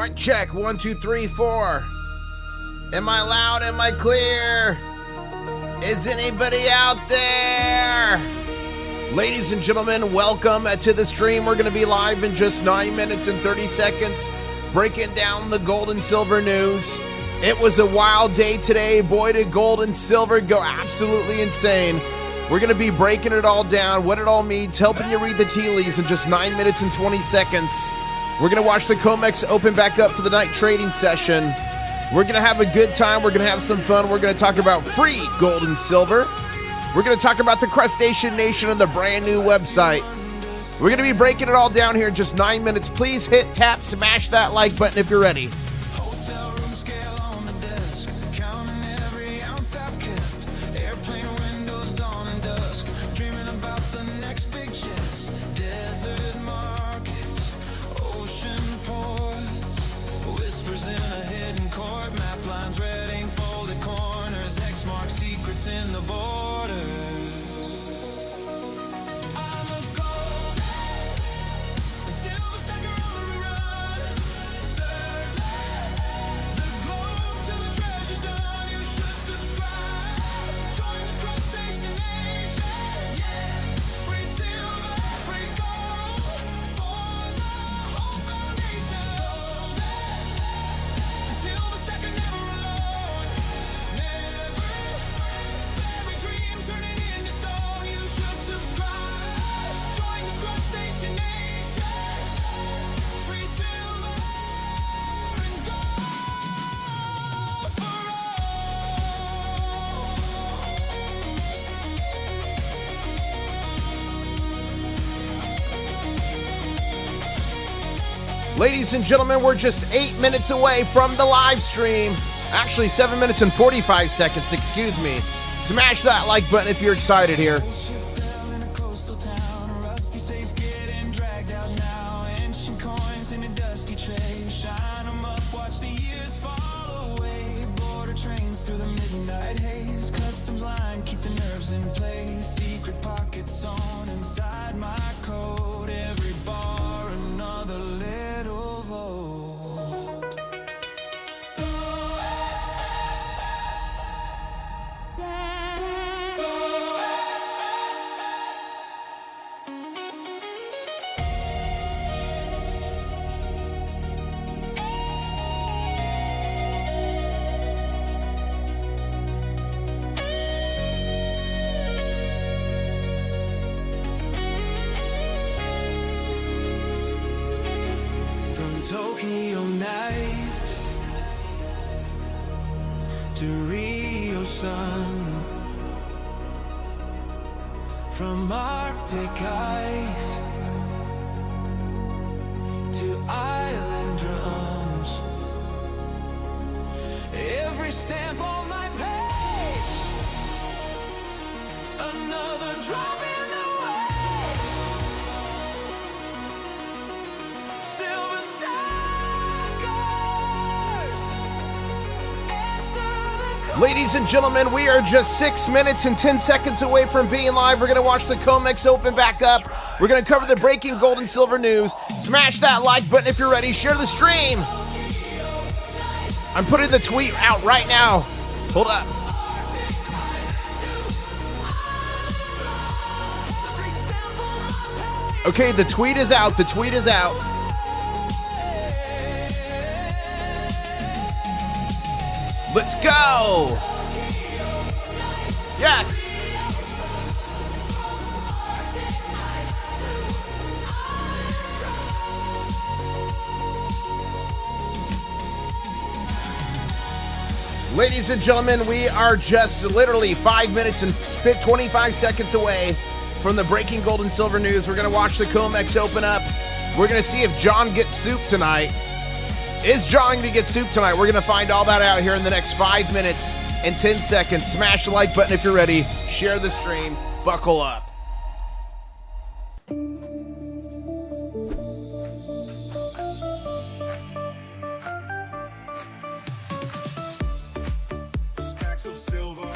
Mic check, 1, 2, 3, 4. Am I loud? Am I clear? Is anybody out there? Ladies and gentlemen, welcome to the stream. We're gonna be live in just 9 minutes and 30 seconds, breaking down the gold and silver news. It was a wild day today. Boy, did gold and silver go absolutely insane. We're gonna be breaking it all down, what it all means, helping you read the tea leaves in just 9 minutes and 20 seconds. We're gonna watch the COMEX open back up for the night trading session. We're gonna have a good time, we're gonna have some fun, we're gonna talk about free gold and silver. We're gonna talk about the Crustacean Nation and the brand new website. We're gonna be breaking it all down here in just 9 minutes. Please hit, tap, smash that like button if you're ready. In the borders, I'm a gold and silver stacker on the run. Circle the globe till the treasure's done. You should subscribe. Join the Crustacean Nation. Yeah, free silver, free gold for the whole foundation. Golden and silver stacker never alone. Never. Every dream turn it into stone. You should subscribe. Join the Crustacean Nation. Free silver and gold for all. Ladies and gentlemen, we're just 8 minutes away from the live stream. Actually, 7 minutes and 45 seconds, excuse me. Smash that like button if you're excited here. In a coastal town, a rusty safe getting dragged out now. Ancient coins in a dusty tray. Shine 'em up, watch the years fall away. Border trains through the midnight haze. Customs line, keep the nerves in place. Secret pockets sewn inside my coat. Every bar, another little vote. From Tokyo nights to Rio sun, from Arctic ice to island drums, every stamp on my page, another drop in the wave. Silver stackers, answer the call. Ladies and gentlemen, we are just 6 minutes and 10 seconds away from being live. We're gonna watch the COMEX open back up. We're gonna cover the breaking gold and silver news. Smash that like button if you're ready. Share the stream. I'm putting the tweet out right now. Hold up. Okay, the tweet is out. The tweet is out. Let's go. Yes. Ladies and gentlemen, we are just literally 5 minutes and 25 seconds away from the breaking gold and silver news. We're going to watch the COMEX open up. We're going to see if John gets soup tonight. Is John going to get soup tonight? We're going to find all that out here in the next 5 minutes and 10 seconds. Smash the like button if you're ready. Share the stream. Buckle up. Stacks of silver,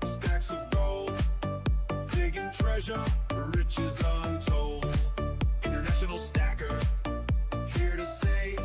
stacks of gold, digging treasure, riches untold. International stacker, here to say,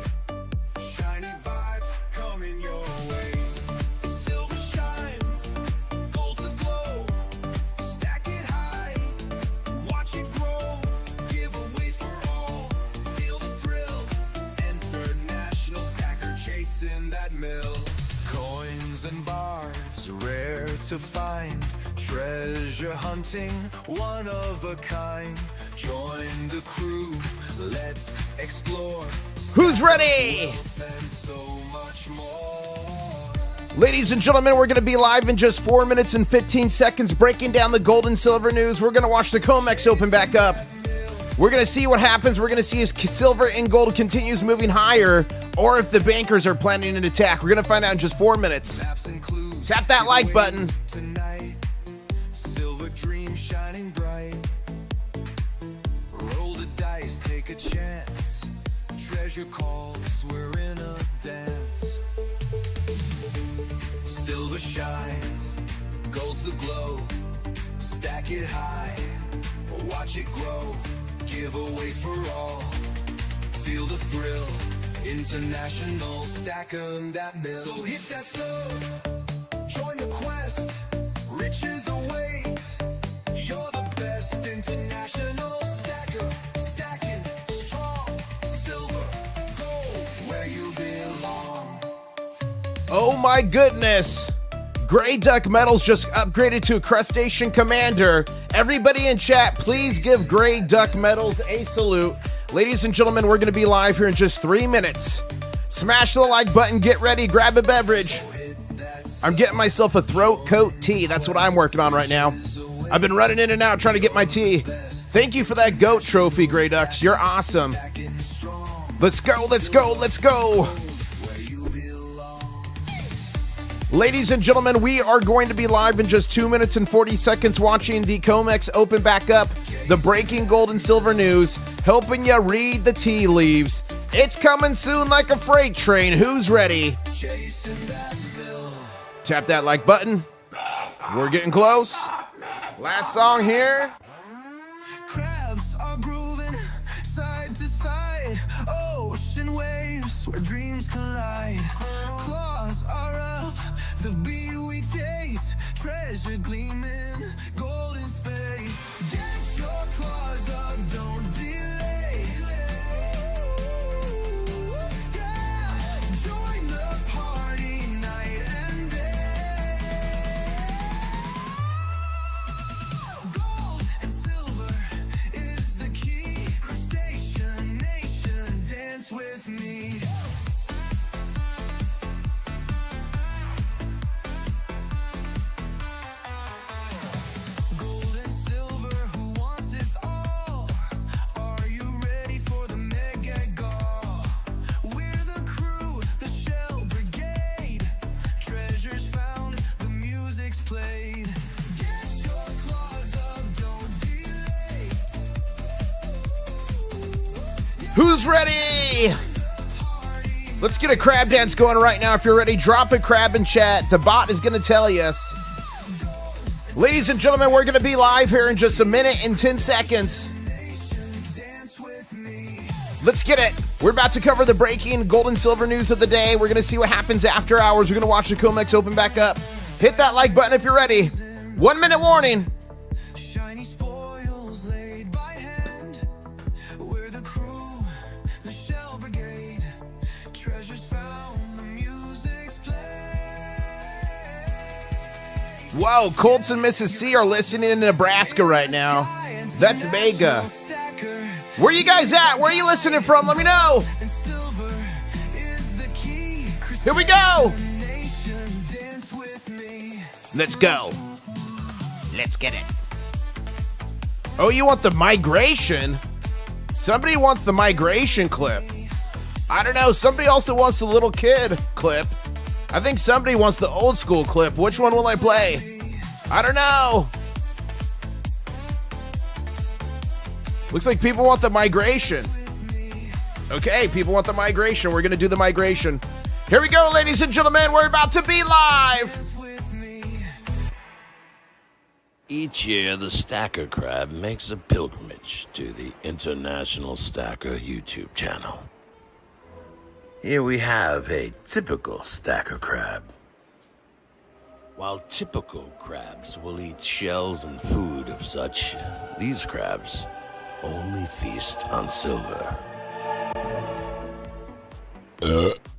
to find, treasure hunting, one of a kind. Join the crew, let's explore. Who's ready? And so much more. Ladies and gentlemen, we're going to be live in just 4 minutes and 15 seconds breaking down the gold and silver news. We're going to watch the COMEX open back up. We're going to see what happens. We're going to see if silver and gold continues moving higher or if the bankers are planning an attack. We're going to find out in just 4 minutes. Tap that like button. Tonight, silver dream shining bright. Roll the dice, take a chance. Treasure calls, we're in a dance. Silver shines, gold's the glow. Stack it high, watch it grow. Giveaways for all, feel the thrill. International, stack 'em that mill. So hit that flow, join the quest. Riches await, you're the best. International stacker, stacking strong. Silver, gold, where you belong. Oh my goodness. Gray Duck Metals just upgraded to a crustacean commander. Everybody in chat, please give Gray Duck Metals a salute. Ladies and gentlemen, we're going to be live here in just 3 minutes. Smash the like button, get ready, grab a beverage. I'm getting myself a throat coat tea. That's what I'm working on right now. I've been running in and out trying to get my tea. Thank you for that goat trophy, Gray Ducks. You're awesome. Let's go, let's go, let's go. Ladies and gentlemen, we are going to be live in just 2 minutes and 40 seconds watching the COMEX open back up, the breaking gold and silver news, helping you read the tea leaves. It's coming soon like a freight train. Who's ready? Tap that like button. We're getting close. Last song here. Crabs are grooving side to side. Ocean waves where dreams collide. Claws are up, the beat we chase. Treasure gleaming, golden space. Get your claws up, don't delay. Yeah, join the party night and day. Gold and silver is the key. Crustacean nation, dance with me. Gold and silver, who wants it all? Are you ready for the mega gall? We're the crew, the shell brigade. Treasures found, the music's played. Get your claws up, don't delay. Who's ready? Let's get a crab dance going right now. If you're ready, drop a crab in chat. The bot is going to tell us. Ladies and gentlemen, we're going to be live here in just a minute and 10 seconds. Dance with me. Let's get it. We're about to cover the breaking gold and silver news of the day. We're going to see what happens after hours. We're going to watch the COMEX open back up. Hit that like button if you're ready. 1 minute warning. Shiny spoils laid by hand. We're the crew, the shell brigade. Treasures found, the music's played. Whoa, Colts and Mrs. C are listening in Nebraska right now. That's mega. Stacker Where you guys at? Where are you listening from? Let me know. and silver is the key. Here we go. Nation, dance with me. Let's go. Let's get it. Oh, you want the migration? Somebody wants the migration clip. I don't know. Somebody also wants the little kid clip. I think somebody wants the old school clip. Which one will I play? I don't know. Looks like people want the migration. Okay, people want the migration. We're going to do the migration. Here we go, ladies and gentlemen. We're about to be live. With me. Each year, the Stacker Crab makes a pilgrimage to the International Stacker YouTube channel. Here we have a typical Stacker Crab. While typical crabs will eat shells and food of such, these crabs only feast on silver.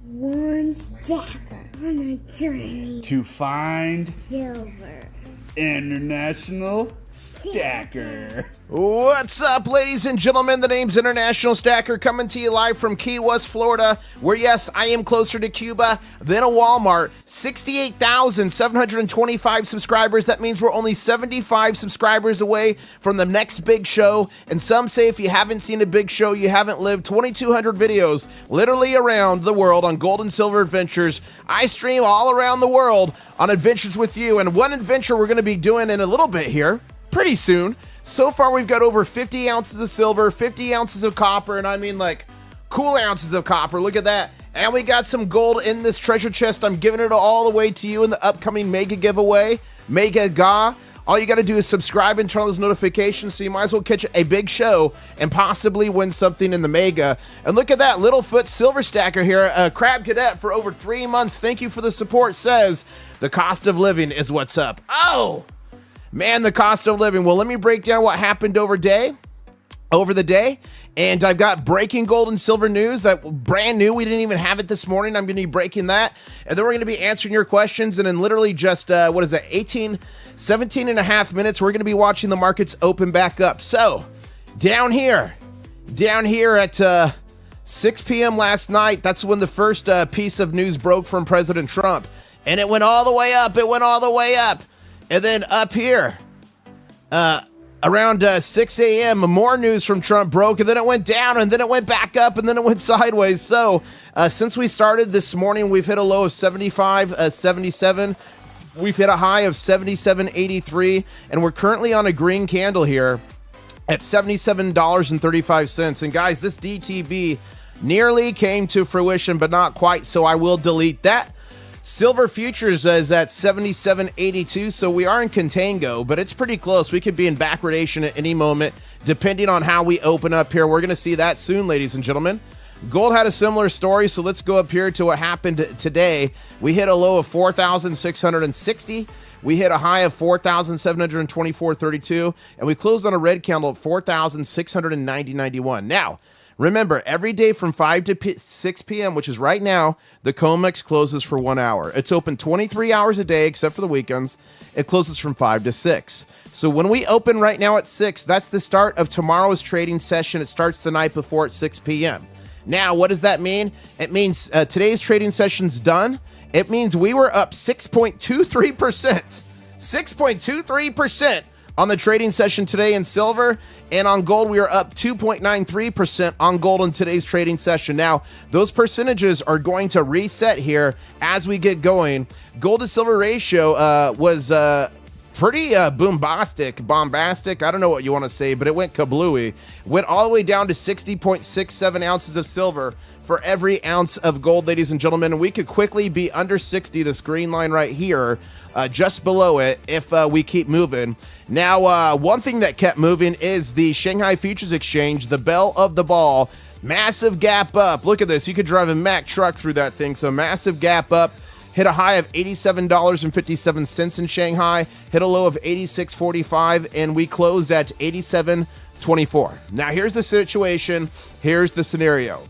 One stacker. On a journey to find silver. International Stacker. What's up, ladies and gentlemen? The name's International Stacker, coming to you live from Key West, Florida, where, yes, I am closer to Cuba than a Walmart. 68,725 subscribers. That means we're only 75 subscribers away from the next big show. And some say if you haven't seen a big show, you haven't lived. 2,200 videos literally around the world on gold and silver adventures. I stream all around the world on adventures with you. And one adventure we're going to be doing in a little bit here, pretty soon. So far, we've got over 50 ounces of silver, 50 ounces of copper, and I mean like cool ounces of copper. Look at that. And we got some gold in this treasure chest. I'm giving it all away to you in the upcoming mega giveaway, Mega Ga. All you got to do is subscribe and turn on those notifications so you might as well catch a big show and possibly win something in the mega. And look at that, Littlefoot Silver Stacker here, a Crab Cadet for over 3 months. Thank you for the support. Says the cost of living is what's up. Oh, man, the cost of living. Well, let me break down what happened over the day. And I've got breaking gold and silver news that brand new. We didn't even have it this morning. I'm going to be breaking that. And then we're going to be answering your questions. And in literally just, 17 and a half minutes, we're going to be watching the markets open back up. So down here at 6 p.m. last night, that's when the first piece of news broke from President Trump. And it went all the way up. And then up here, around 6 a.m., more news from Trump broke, and then it went down, and then it went back up, and then it went sideways. So since we started this morning, we've hit a low of 77. We've hit a high of 77.83, and we're currently on a green candle here at $77.35. And guys, this DTB nearly came to fruition, but not quite, so I will delete that. Silver futures is at 77.82, so we are in contango, but it's pretty close. We could be in backwardation at any moment, depending on how we open up here. We're going to see that soon, ladies and gentlemen. Gold had a similar story, so let's go up here to what happened today. We hit a low of 4,660. We hit a high of 4,724.32, and we closed on a red candle at 4,690.91. Now, remember, every day from 5 to 6 p.m., which is right now, the COMEX closes for 1 hour. It's open 23 hours a day, except for the weekends. It closes from 5 to 6. So when we open right now at 6, that's the start of tomorrow's trading session. It starts the night before at 6 p.m. Now, what does that mean? It means today's trading session's done. It means we were up 6.23%. 6.23% on the trading session today in silver. And on gold, we are up 2.93% on gold in today's trading session. Now, those percentages are going to reset here as we get going. Gold to silver ratio was pretty bombastic. I don't know what you want to say, but it went kablooey. Went all the way down to 60.67 ounces of silver for every ounce of gold, ladies and gentlemen. And we could quickly be under 60, this green line right here, just below it, if we keep moving. Now, one thing that kept moving is the Shanghai Futures Exchange, the belle of the ball. Massive gap up. Look at this. You could drive a Mack truck through that thing. So massive gap up. Hit a high of $87.57 in Shanghai. Hit a low of $86.45, and we closed at $87.24. Now, here's the situation. Here's the scenario.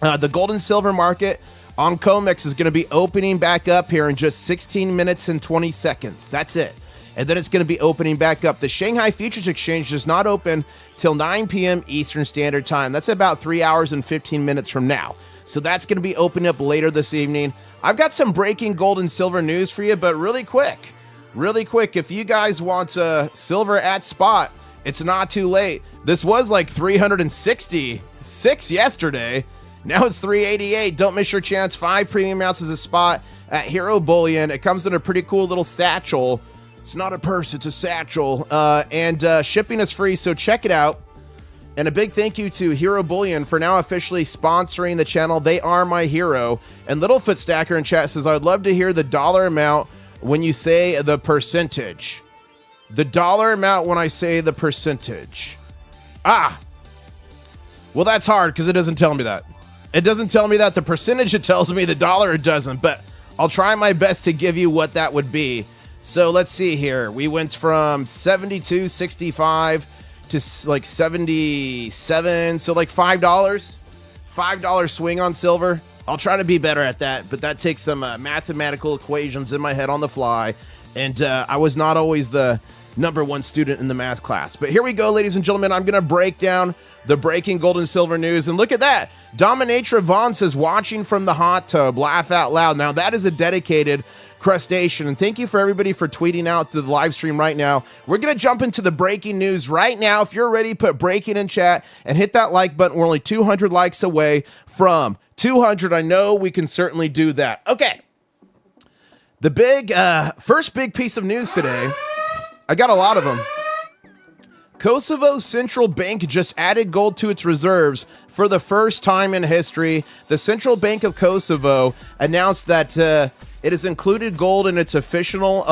The gold and silver market on COMEX is going to be opening back up here in just 16 minutes and 20 seconds. That's it. And then it's going to be opening back up. The Shanghai Futures Exchange does not open till 9 p.m. Eastern Standard Time. That's about 3 hours and 15 minutes from now. So that's going to be opening up later this evening. I've got some breaking gold and silver news for you, but really quick, if you guys want silver at spot, it's not too late. This was like 366 yesterday. Now it's 388. Don't miss your chance. 5 premium ounces of spot at Hero Bullion. It comes in a pretty cool little satchel. It's not a purse, it's a satchel. And shipping is free, so check it out. And a big thank you to Hero Bullion for now officially sponsoring the channel. They are my hero. And Littlefoot Stacker in chat says, I'd love to hear the dollar amount when you say the percentage. The dollar amount when I say the percentage. Well, that's hard because it doesn't tell me that. It doesn't tell me that. The percentage, it tells me. The dollar, it doesn't. But I'll try my best to give you what that would be. So let's see here. We went from 72.65 to like 77. So like $5 swing on silver. I'll try to be better at that, but that takes some mathematical equations in my head on the fly, and I was not always the number one student in the math class. But here we go, ladies and gentlemen. I'm going to break down the breaking gold and silver news, and look at that. Dominatrix Vaughn says, watching from the hot tub, laugh out loud. Now, that is a dedicated crustacean, and thank you for everybody for tweeting out to the live stream right now. We're going to jump into the breaking news right now. If you're ready, put breaking in chat and hit that like button. We're only 200 likes away from 200. I know we can certainly do that. Okay. The big, first big piece of news today, I got a lot of them. Kosovo's central bank just added gold to its reserves for the first time in history. The Central Bank of Kosovo announced that it has included gold in its official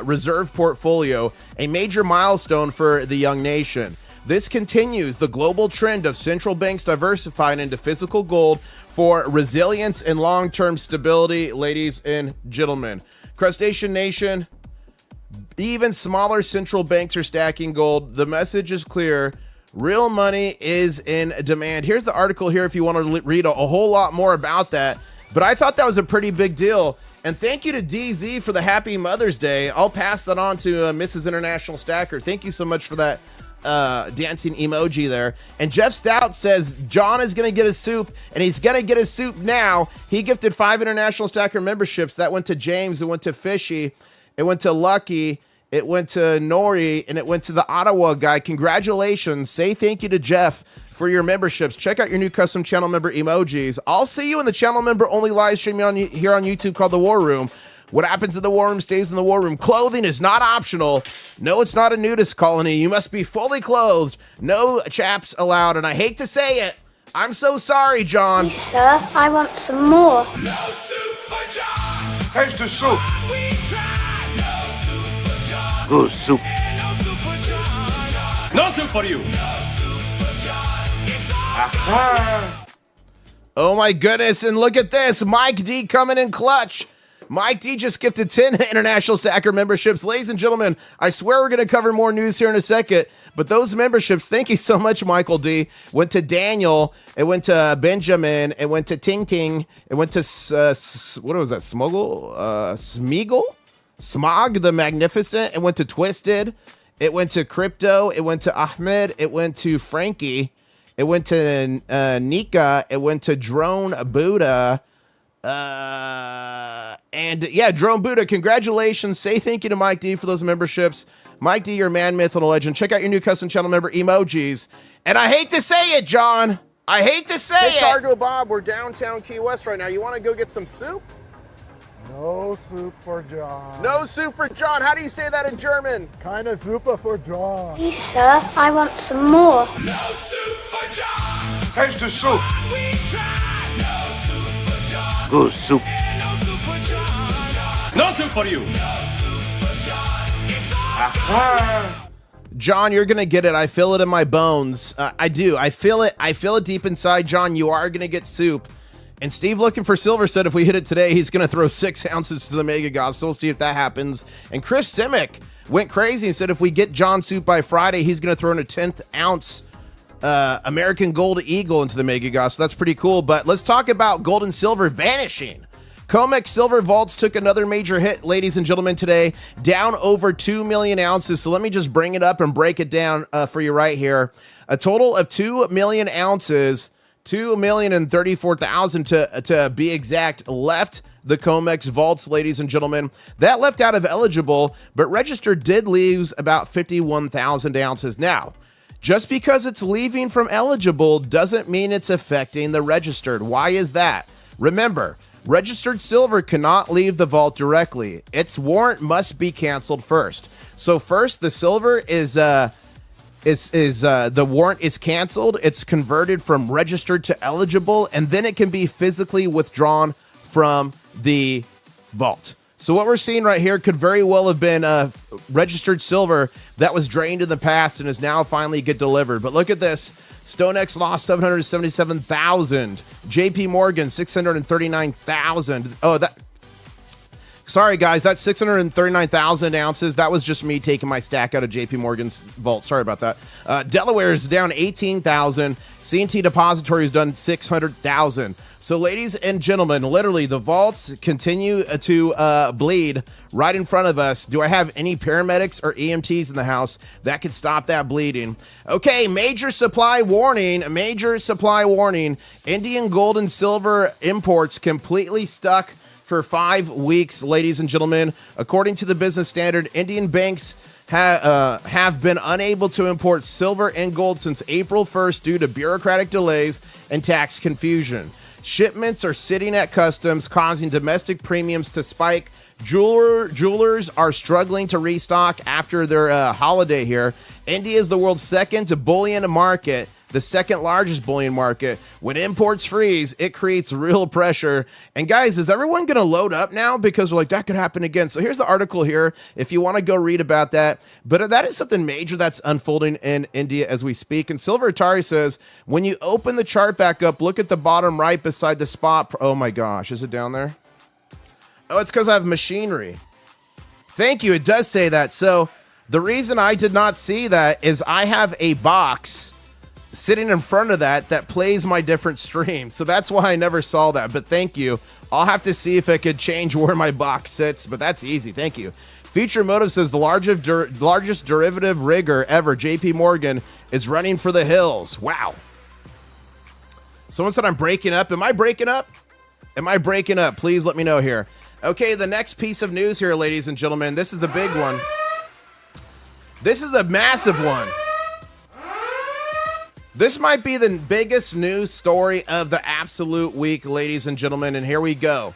reserve portfolio, a major milestone for the young nation. This continues the global trend of central banks diversifying into physical gold for resilience and long-term stability, ladies and gentlemen. Crustacean Nation, even smaller central banks are stacking gold. The message is clear. Real money is in demand. Here's the article here if you want to read a whole lot more about that. But I thought that was a pretty big deal. And thank you to DZ for the Happy Mother's Day. I'll pass that on to Mrs. International Stacker. Thank you so much for that dancing emoji there. And Jeff Stout says John is going to get his soup, and he's going to get his soup now. He gifted 5 International Stacker memberships. That went to James, it went to Fishy, it went to Lucky, it went to Nori, and it went to the Ottawa guy. Congratulations. Say thank you to Jeff for your memberships. Check out your new custom channel member emojis. I'll see you in the channel member only live stream here on YouTube called The War Room. What happens in the war room stays in the war room. Clothing is not optional. No, it's not a nudist colony. You must be fully clothed. No chaps allowed. And I hate to say it, I'm so sorry, John. Please, sir, I want some more. No soup for John. Here's the soup. We tried. No soup for John. Good soup. No soup for John. No soup for you. No soup for John. It's all Aha. Oh my goodness, and look at this. Mike D coming in clutch. Mike D just gifted 10 International Stacker memberships. Ladies and gentlemen, I swear we're going to cover more news here in a second, but those memberships, thank you so much, Michael D, went to Daniel, it went to Benjamin, it went to Ting Ting, it went to, what was that, Smeagol? Smog the Magnificent, it went to Twisted, it went to Crypto, it went to Ahmed, it went to Frankie, it went to Nika, it went to Drone Buddha, and yeah, Drone Buddha, congratulations. Say thank you to Mike D for those memberships. Mike D, you're a man, myth, and a legend. Check out your new custom channel member emojis. And I hate to say it, John. I hate to say it. Hey, Cargo Bob, we're downtown Key West right now. You want to go get some soup? No soup for John. No soup for John. How do you say that in German? Keine Suppe for John. Please, sir, I want some more. no soup for John. Here's the soup. We tried. No soup for John. Good soup. No soup for John. No soup for you. No soup for John. It's all Aha. John, you're going to get it. I feel it in my bones. I do. I feel it. I feel it deep inside. John, you are going to get soup. And Steve Looking for Silver said if we hit it today, he's going to throw 6 ounces to the Mega Gods. So we'll see if that happens. And Chris Simic went crazy and said if we get John soup by Friday, he's going to throw in a 10th ounce American Gold Eagle into the Mega Gods. So that's pretty cool. But let's talk about gold and silver vanishing. COMEX silver vaults took another major hit, ladies and gentlemen, today, down over 2 million ounces. So let me just bring it up and break it down for you right here. A total of 2 million ounces, 2,034,000 to be exact, left the COMEX vaults, ladies and gentlemen. That left out of eligible, but registered did lose about 51,000 ounces. Now, just because it's leaving from eligible doesn't mean it's affecting the registered. Why is that? Remember, registered silver cannot leave the vault directly. Its warrant must be canceled first. So first, the silver is the warrant is canceled. It's converted from registered to eligible, and then it can be physically withdrawn from the vault. So what we're seeing right here could very well have been registered silver that was drained in the past and is now finally get delivered. But look at this. StoneX lost 777,000. JP Morgan 639,000. Oh, that Sorry, guys, that's 639,000 ounces. That was just me taking my stack out of JP Morgan's vault. Sorry about that. Delaware is down 18,000. C&T Depository is done 600,000. So, ladies and gentlemen, literally, the vaults continue to bleed right in front of us. Do I have any paramedics or EMTs in the house that could stop that bleeding? Okay, major supply warning. Major supply warning. Indian gold and silver imports completely stuck for 5 weeks, ladies and gentlemen. According to the Business Standard, Indian banks have been unable to import silver and gold since April 1st due to bureaucratic delays and tax confusion. Shipments are sitting at customs, causing domestic premiums to spike. Jewelers are struggling to restock after their holiday here. India is the world's second bullion market, the second largest bullion market. When imports freeze, it creates real pressure. And guys, is everyone going to load up now? Because we're like, that could happen again. So here's the article here if you want to go read about that. But that is something major that's unfolding in India as we speak. And Silver Atari says, when you open the chart back up, look at the bottom right beside the spot. Oh my gosh, is it down there? Oh, it's because I have machinery. Thank you. It does say that. So the reason I did not see that is I have a box sitting in front of that plays my different streams. So that's why I never saw that. But thank you. I'll have to see if I could change where my box sits, but that's easy. Thank you. Future Motive says the largest derivative rigger ever, JP Morgan, is running for the hills. Wow. Someone said I'm breaking up. Am I breaking up? Am I breaking up? Please let me know here. Okay, the next piece of news here, ladies and gentlemen. This is a big one. This is a massive one. This might be the biggest news story of the absolute week, ladies and gentlemen, and here we go.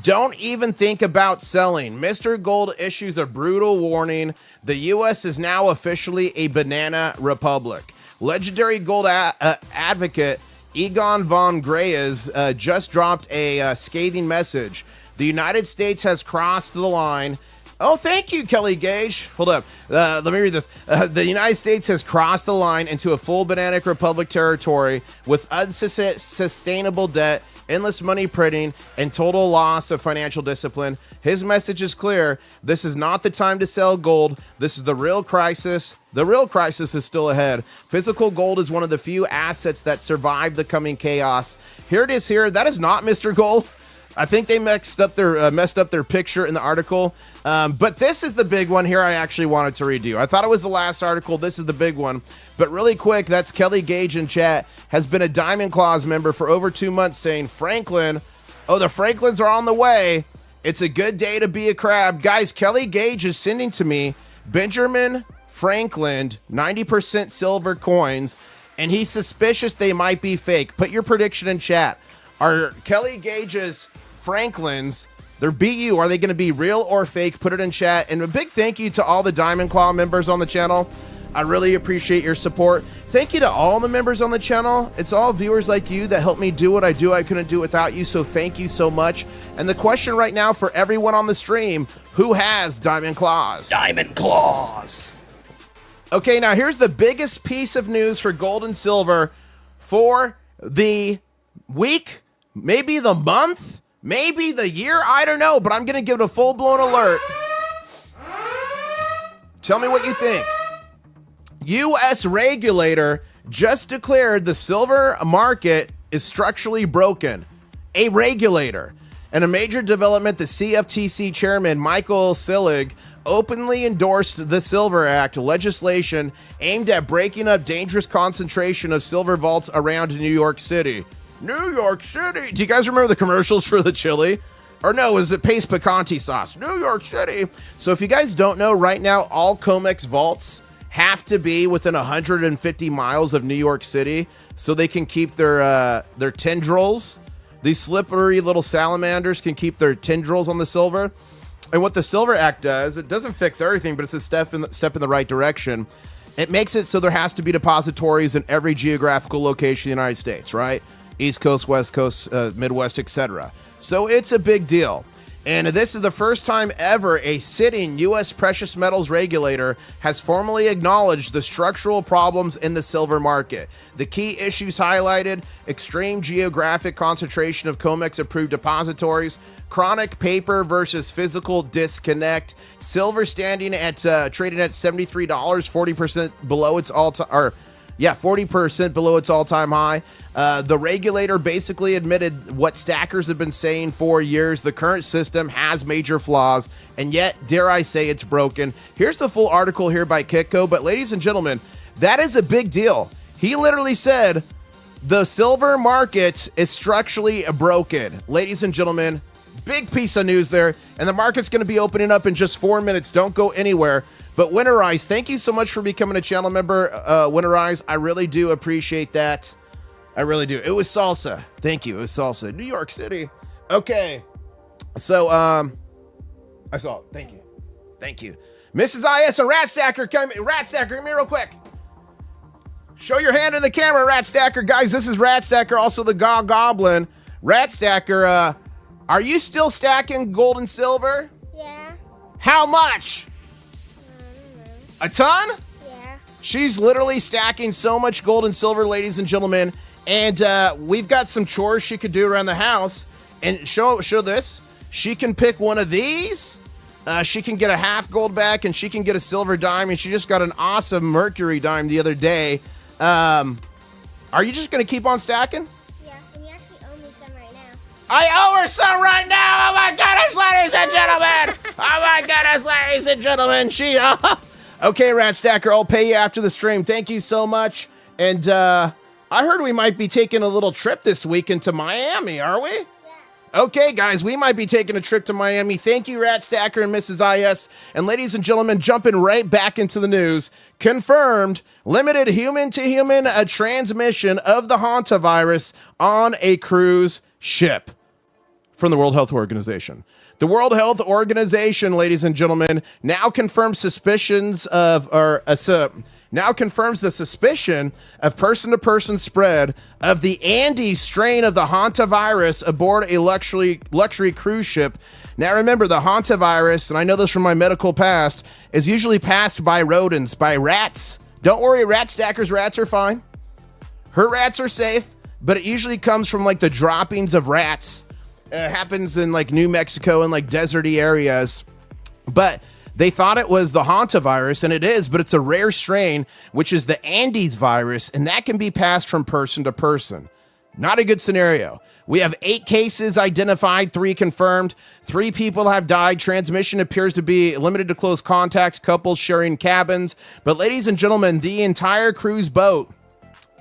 Don't even think about selling. Mr. Gold issues a brutal warning. The U.S. is now officially a banana republic. Legendary gold advocate Egon von Greyes just dropped a scathing message. The United States has crossed the line. Oh, thank you, Kelly Gage. Hold up. Let me read this. The United States has crossed the line into a full banana republic territory with unsustainable debt, endless money printing, and total loss of financial discipline. His message is clear. This is not the time to sell gold. This is the real crisis. The real crisis is still ahead. Physical gold is one of the few assets that survive the coming chaos. Here it is here. That is not Mr. Gold. I think they messed up their picture in the article. But this is the big one here I actually wanted to redo. I thought it was the last article. This is the big one. But really quick, that's Kelly Gage in chat, has been a Diamond Claws member for over 2 months saying, Franklin, oh, the Franklins are on the way. It's a good day to be a crab. Guys, Kelly Gage is sending to me Benjamin Franklin 90% silver coins, and he's suspicious they might be fake. Put your prediction in chat. Are Kelly Gage's Franklins, their BU, are they going to be real or fake? Put it in chat. And a big thank you to all the Diamond Claw members on the channel. I really appreciate your support. Thank you to all the members on the channel. It's all viewers like you that help me do what I do. I couldn't do it without you, so thank you so much. And the question right now for everyone on the stream, who has Diamond Claws? Diamond Claws. Okay, now here's the biggest piece of news for gold and silver for the week, maybe the month, maybe the year, I don't know, but I'm going to give it a full-blown alert. Tell me what you think. U.S. regulator just declared the silver market is structurally broken. A regulator. And a major development, the CFTC chairman, Michael Sillig, openly endorsed the Silver Act legislation aimed at breaking up dangerous concentration of silver vaults around New York City. New York City! Do you guys remember the commercials for the chili? Or no, is it paste picante sauce? New York City! So if you guys don't know, right now, all COMEX vaults have to be within 150 miles of New York City so they can keep their tendrils. These slippery little salamanders can keep their tendrils on the silver. And what the Silver Act does, it doesn't fix everything, but it's a step in the right direction. It makes it so there has to be depositories in every geographical location in the United States, right? East Coast, West Coast, Midwest, etc. So it's a big deal. And this is the first time ever a sitting U.S. precious metals regulator has formally acknowledged the structural problems in the silver market. The key issues highlighted: extreme geographic concentration of COMEX approved depositories, chronic paper versus physical disconnect, silver standing at trading at $73, 40% below its all-time, 40% below its all-time high. The regulator basically admitted what stackers have been saying for years. The current system has major flaws, and yet, dare I say, it's broken. Here's the full article here by Kitco, but ladies and gentlemen, that is a big deal. He literally said the silver market is structurally broken. Ladies and gentlemen, big piece of news there, and the market's going to be opening up in just 4 minutes. Don't go anywhere. But Winterize, thank you so much for becoming a channel member, Winterize. I really do appreciate that. I really do. It was salsa. Thank you. It was salsa. New York City. Okay. So, I saw it. Thank you. Thank you. Mrs. IS, a rat stacker. Come here real quick. Show your hand in the camera, rat stacker. Guys, this is rat stacker, also the goblin. Rat stacker, are you still stacking gold and silver? Yeah. How much? A ton? Yeah. She's literally stacking so much gold and silver, ladies and gentlemen. And we've got some chores she could do around the house. And show this. She can pick one of these. She can get a half gold back, and she can get a silver dime. And she just got an awesome mercury dime the other day. Are you just going to keep on stacking? Yeah, and you actually owe me some right now. I owe her some right now. Oh my goodness, ladies and gentlemen. Oh my goodness, ladies and gentlemen. She... Okay, Rat Stacker, I'll pay you after the stream. Thank you so much. And I heard we might be taking a little trip this weekend to Miami, are we? Yeah. Okay, guys, we might be taking a trip to Miami. Thank you, Rat Stacker and Mrs. IS. And ladies and gentlemen, jumping right back into the news, confirmed limited human-to-human transmission of the hantavirus on a cruise ship from the World Health Organization. The World Health Organization, ladies and gentlemen, now confirms now confirms the suspicion of person-to-person spread of the Andes strain of the hantavirus aboard a luxury cruise ship. Now remember, the hantavirus, and I know this from my medical past, is usually passed by rodents, by rats. Don't worry, rat stackers, rats are fine. Her rats are safe, but it usually comes from like the droppings of rats. It happens in like New Mexico and like deserty areas. But they thought it was the hantavirus, and it is, but it's a rare strain, which is the Andes virus, and that can be passed from person to person. Not a good scenario. We have 8 cases identified, 3 confirmed. 3 people have died. Transmission appears to be limited to close contacts, couples sharing cabins. But ladies and gentlemen, the entire cruise boat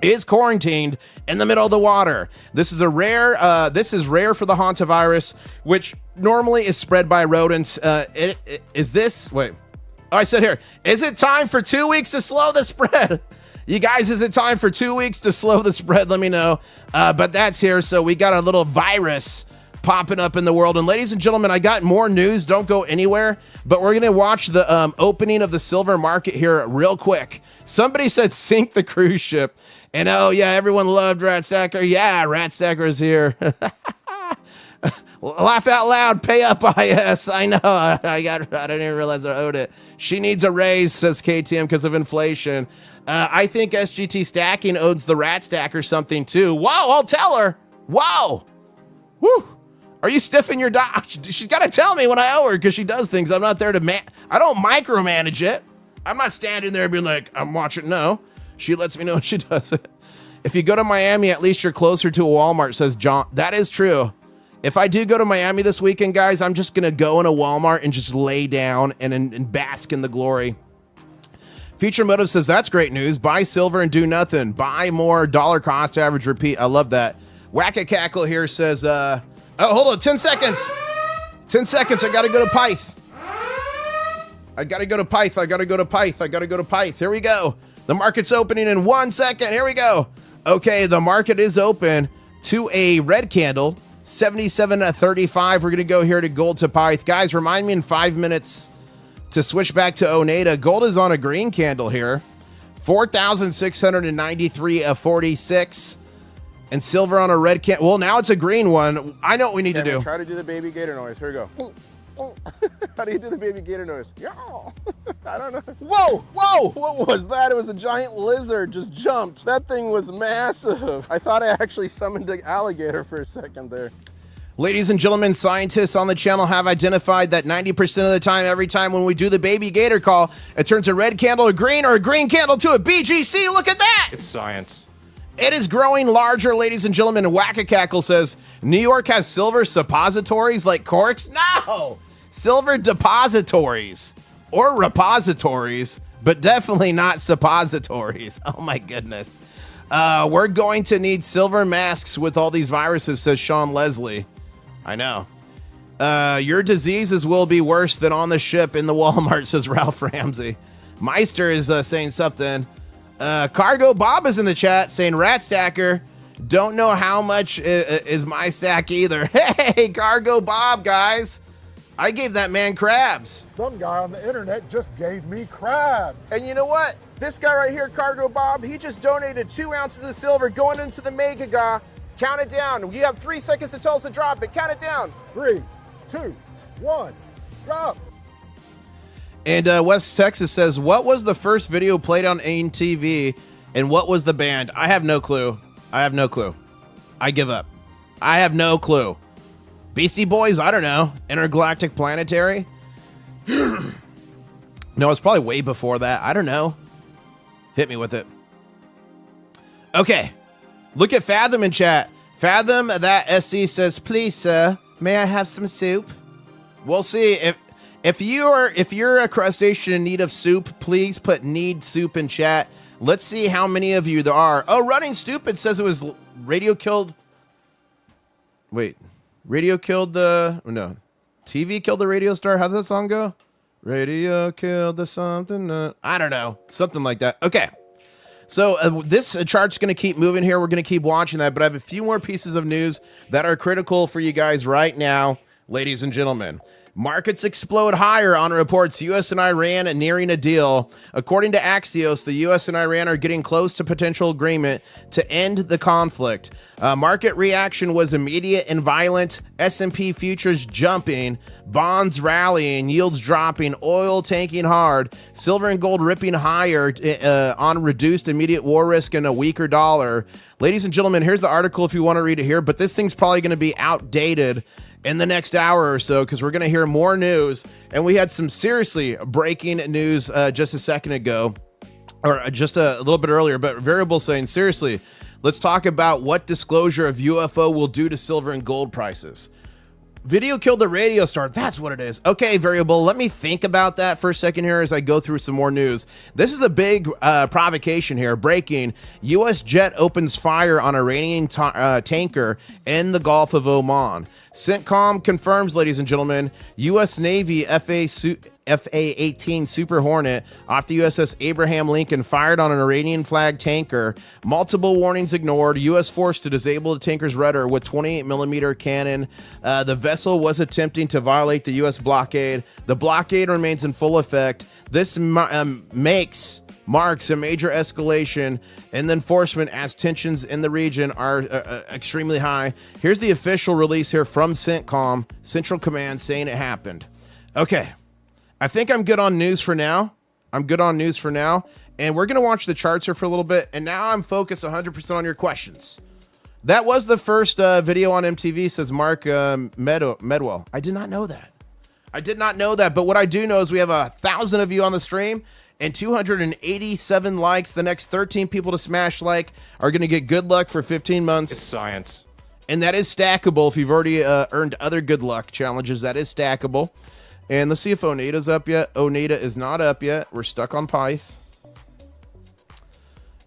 is quarantined in the middle of the water. This is rare for the hantavirus, which normally is spread by rodents. I said here, is it time for 2 weeks to slow the spread? You guys, is it time for 2 weeks to slow the spread? Let me know. But that's here. So we got a little virus popping up in the world. And ladies and gentlemen, I got more news. Don't go anywhere. But we're going to watch the opening of the silver market here real quick. Somebody said sink the cruise ship. And oh yeah, everyone loved Rat Stacker. Yeah, Rat Stacker is here. Laugh out loud, pay up, IS. I know, I didn't even realize I owed it. She needs a raise, says KTM, because of inflation. I think SGT Stacking owes the Rat Stacker something too. Wow, I'll tell her. Wow. Woo. Are you stiffing your She's got to tell me when I owe her, because she does things. I'm not there to I don't micromanage it. I'm not standing there being like, I'm watching. No. She lets me know when she does it. If you go to Miami, at least you're closer to a Walmart, says John. That is true. If I do go to Miami this weekend, guys, I'm just going to go in a Walmart and just lay down and bask in the glory. Future Motive says, that's great news. Buy silver and do nothing. Buy more, dollar cost average, repeat. I love that. Whack-a-cackle here says, oh, hold on, 10 seconds. 10 seconds, I got to go to Pyth. I got to go to Pyth. Here we go. The market's opening in 1 second. Here we go. Okay, the market is open to a red candle, 77.35. We're going to go here to gold to Pyth. Guys, remind me in 5 minutes to switch back to Oneida. Gold is on a green candle here, 4,693.46. And silver on a red can. Well, now it's a green one. I know what we need to do. Try to do the baby gator noise. Here we go. How do you do the baby gator noise? Yeah. I don't know. Whoa, whoa, what was that? It was a giant lizard just jumped. That thing was massive. I thought I actually summoned an alligator for a second there. Ladies and gentlemen, scientists on the channel have identified that 90% of the time, every time when we do the baby gator call, it turns a red candle to green or a green candle to a BGC. Look at that. It's science. It is growing larger, ladies and gentlemen. Whack-a-cackle says, New York has silver suppositories like corks? No! Silver depositories or repositories, but definitely not suppositories. Oh my goodness. We're going to need silver masks with all these viruses, says Sean Leslie. I know. Your diseases will be worse than on the ship in the Walmart, says Ralph Ramsey. Meister is saying something. Cargo Bob is in the chat saying, Rat Stacker, don't know how much is my stack either. Hey, Cargo Bob, guys. I gave that man crabs. Some guy on the internet just gave me crabs. And you know what? This guy right here, Cargo Bob, he just donated 2 ounces of silver going into the Mega Ga. Count it down. You have 3 seconds to tell us to drop it. Count it down. 3, 2, 1, drop. And West Texas says, what was the first video played on AIM-TV and what was the band? I have no clue. I have no clue. I give up. I have no clue. Beastie Boys? I don't know. Intergalactic Planetary? No, it's probably way before that. I don't know. Hit me with it. Okay. Look at Fathom in chat. Fathom, that SC says, please, sir, may I have some soup? We'll see. If you're a crustacean in need of soup, please put need soup in chat. Let's see how many of you there are. Oh, Running Stupid says it was radio killed. Wait, radio killed the, no, TV killed the radio star. How does that song go? Radio killed the something. I don't know. Something like that. Okay. So this chart's going to keep moving here. We're going to keep watching that, but I have a few more pieces of news that are critical for you guys right now, ladies and gentlemen. Markets explode higher on reports U.S. and Iran nearing a deal. According to Axios, the U.S. and Iran are getting close to potential agreement to end the conflict. Market reaction was immediate and violent. S&P futures jumping, bonds rallying, yields dropping, oil tanking hard, silver and gold ripping higher on reduced immediate war risk and a weaker dollar. Ladies and gentlemen, here's the article if you want to read it here, but this thing's probably going to be outdated in the next hour or so because we're going to hear more news. And we had some seriously breaking news just a second ago, or just a little bit earlier, but Variable saying, seriously, let's talk about what disclosure of UFO will do to silver and gold prices. Video killed the radio star. That's what it is. Okay, Variable, let me think about that for a second here as I go through some more news. This is a big provocation here. Breaking. U.S. jet opens fire on Iranian tanker in the Gulf of Oman. CENTCOM confirms, ladies and gentlemen, U.S. Navy FA-18 Super Hornet off the USS Abraham Lincoln fired on an Iranian flag tanker. Multiple warnings ignored. U.S. forced to disable the tanker's rudder with 28mm cannon. The vessel was attempting to violate the U.S. blockade. The blockade remains in full effect. This marks a major escalation in the enforcement as tensions in the region are extremely high. Here's the official release here from CENTCOM, Central Command, saying it happened. Okay. I think I'm good on news for now. And we're going to watch the charts here for a little bit. And now I'm focused 100% on your questions. That was the first video on MTV, says Mark Medwell. I did not know that. But what I do know is we have 1,000 of you on the stream and 287 likes. The next 13 people to smash like are going to get good luck for 15 months. It's science. And that is stackable. If you've already earned other good luck challenges, that is stackable. And let's see if Oneida's up yet. Oneida is not up yet. We're stuck on Pyth.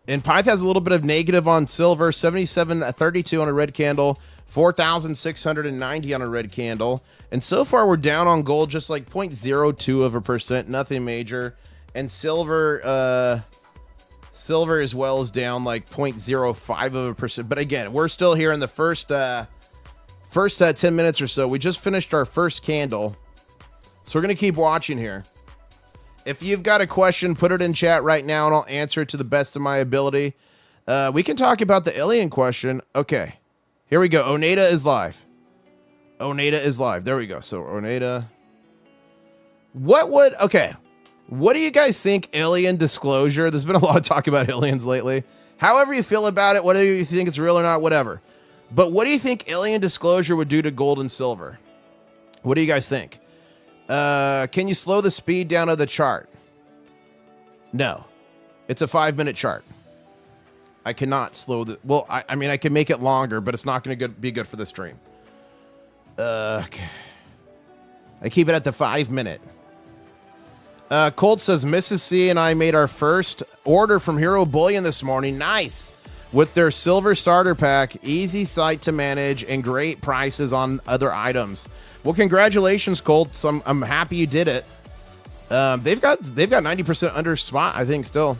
And Pyth has a little bit of negative on silver. 77.32 on a red candle. 4,690 on a red candle. And so far we're down on gold just like 0.02%. Nothing major. And silver as well is down like 0.05%. But again, we're still here in the first 10 minutes or so. We just finished our first candle. So we're going to keep watching here. If you've got a question, put it in chat right now and I'll answer it to the best of my ability. We can talk about the alien question. Okay. Here we go. Oneida is live. Oneida is live. There we go. So Oneida. Okay. What do you guys think alien disclosure? There's been a lot of talk about aliens lately. However you feel about it, whether you think it's real or not, whatever. But what do you think alien disclosure would do to gold and silver? What do you guys think? Can you slow the speed down of the chart? No. It's a 5-minute chart. I cannot slow the... Well, I mean, I can make it longer, but it's not going to be good for the stream. Okay. I keep it at the 5-minute. Colt says, Mrs. C and I made our first order from Hero Bullion this morning. Nice. With their silver starter pack, easy site to manage, and great prices on other items. Well, congratulations, Colt. So I'm happy you did it. They've got 90% under spot, I think, still.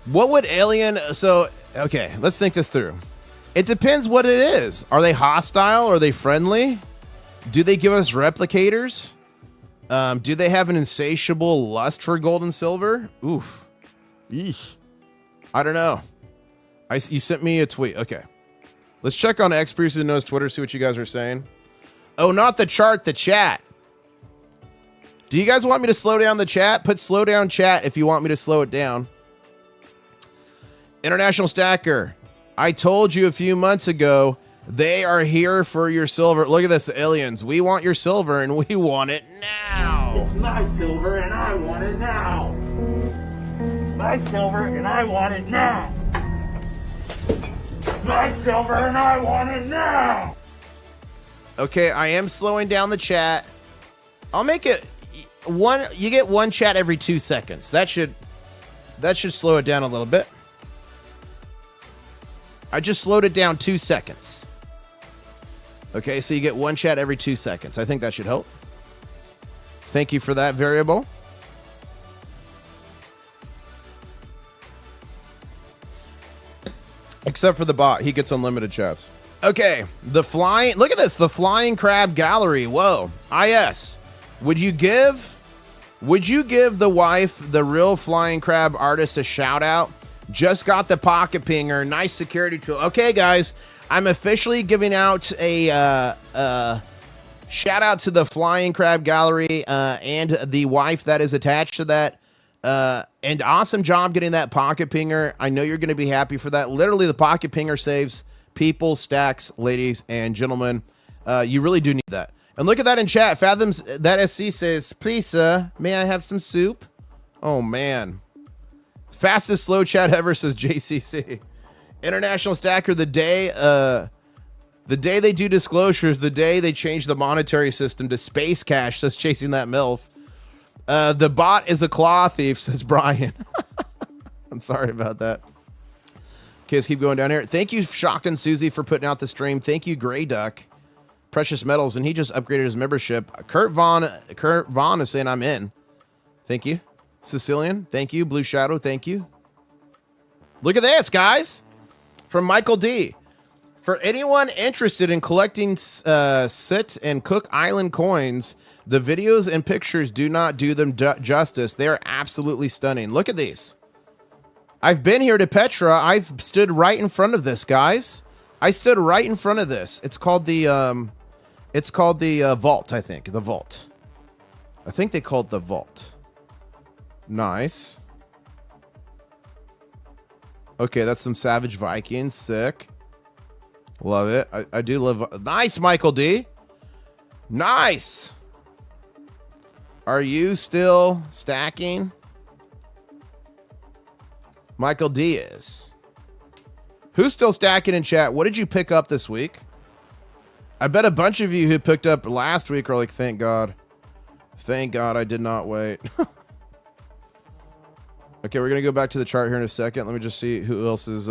What would alien... So, okay, let's think this through. It depends what it is. Are they hostile? Are they friendly? Do they give us replicators? Do they have an insatiable lust for gold and silver? Oof. Eesh. I don't know. You sent me a tweet. Okay. Let's check on X Previously Knows Twitter, see what you guys are saying. Oh, not the chart, the chat. Do you guys want me to slow down the chat? Put slow down chat if you want me to slow it down. International Stacker. I told you a few months ago, they are here for your silver. Look at this, the aliens. We want your silver and we want it now. It's my silver and I want it now. My silver and I want it now. My silver and I want it now. Okay, I am slowing down the chat. I'll make it one. You get one chat every 2 seconds. That should slow it down a little bit. I just slowed it down 2 seconds. Okay, so you get one chat every 2 seconds. I think that should help. Thank you for that variable. Except for the bot, he gets unlimited chats. Okay, look at this, the flying crab gallery. Whoa, IS. Would you give the wife, the real flying crab artist, a shout out? Just got the pocket pinger, nice security tool. Okay, guys, I'm officially giving out a shout out to the flying crab gallery and the wife that is attached to that. And awesome job getting that pocket pinger. I know you're going to be happy for that. Literally, the pocket pinger saves people, stacks, ladies and gentlemen. You really do need that. And look at that in chat. Fathoms that SC says, please, sir, may I have some soup? Oh, man. Fastest slow chat ever, says JCC. International Stacker, the day they do disclosures, the day they change the monetary system to space cash, says Chasing That MILF. The bot is a claw thief, says Brian. I'm sorry about that. Okay, let's keep going down here. Thank you, Shockin' Susie, for putting out the stream. Thank you, Grey Duck. Precious Metals, and he just upgraded his membership. Kurt Vaughn is saying I'm in. Thank you. Sicilian, thank you. Blue Shadow, thank you. Look at this, guys. From Michael D. For anyone interested in collecting Sit and Cook Island coins, the videos and pictures do not do them justice. They are absolutely stunning. Look at these. I've been here to Petra. I've stood right in front of this, guys. I stood right in front of this. It's called the vault, I think. The vault. I think they call it the vault. Nice. Okay, that's some Savage Vikings. Sick. Love it. I do love... Nice, Michael D. Nice. Are you still stacking? Michael D is. Who's still stacking in chat? What did you pick up this week? I bet a bunch of you who picked up last week are like, thank God. Thank God I did not wait. Okay, we're going to go back to the chart here in a second. Let me just see who else is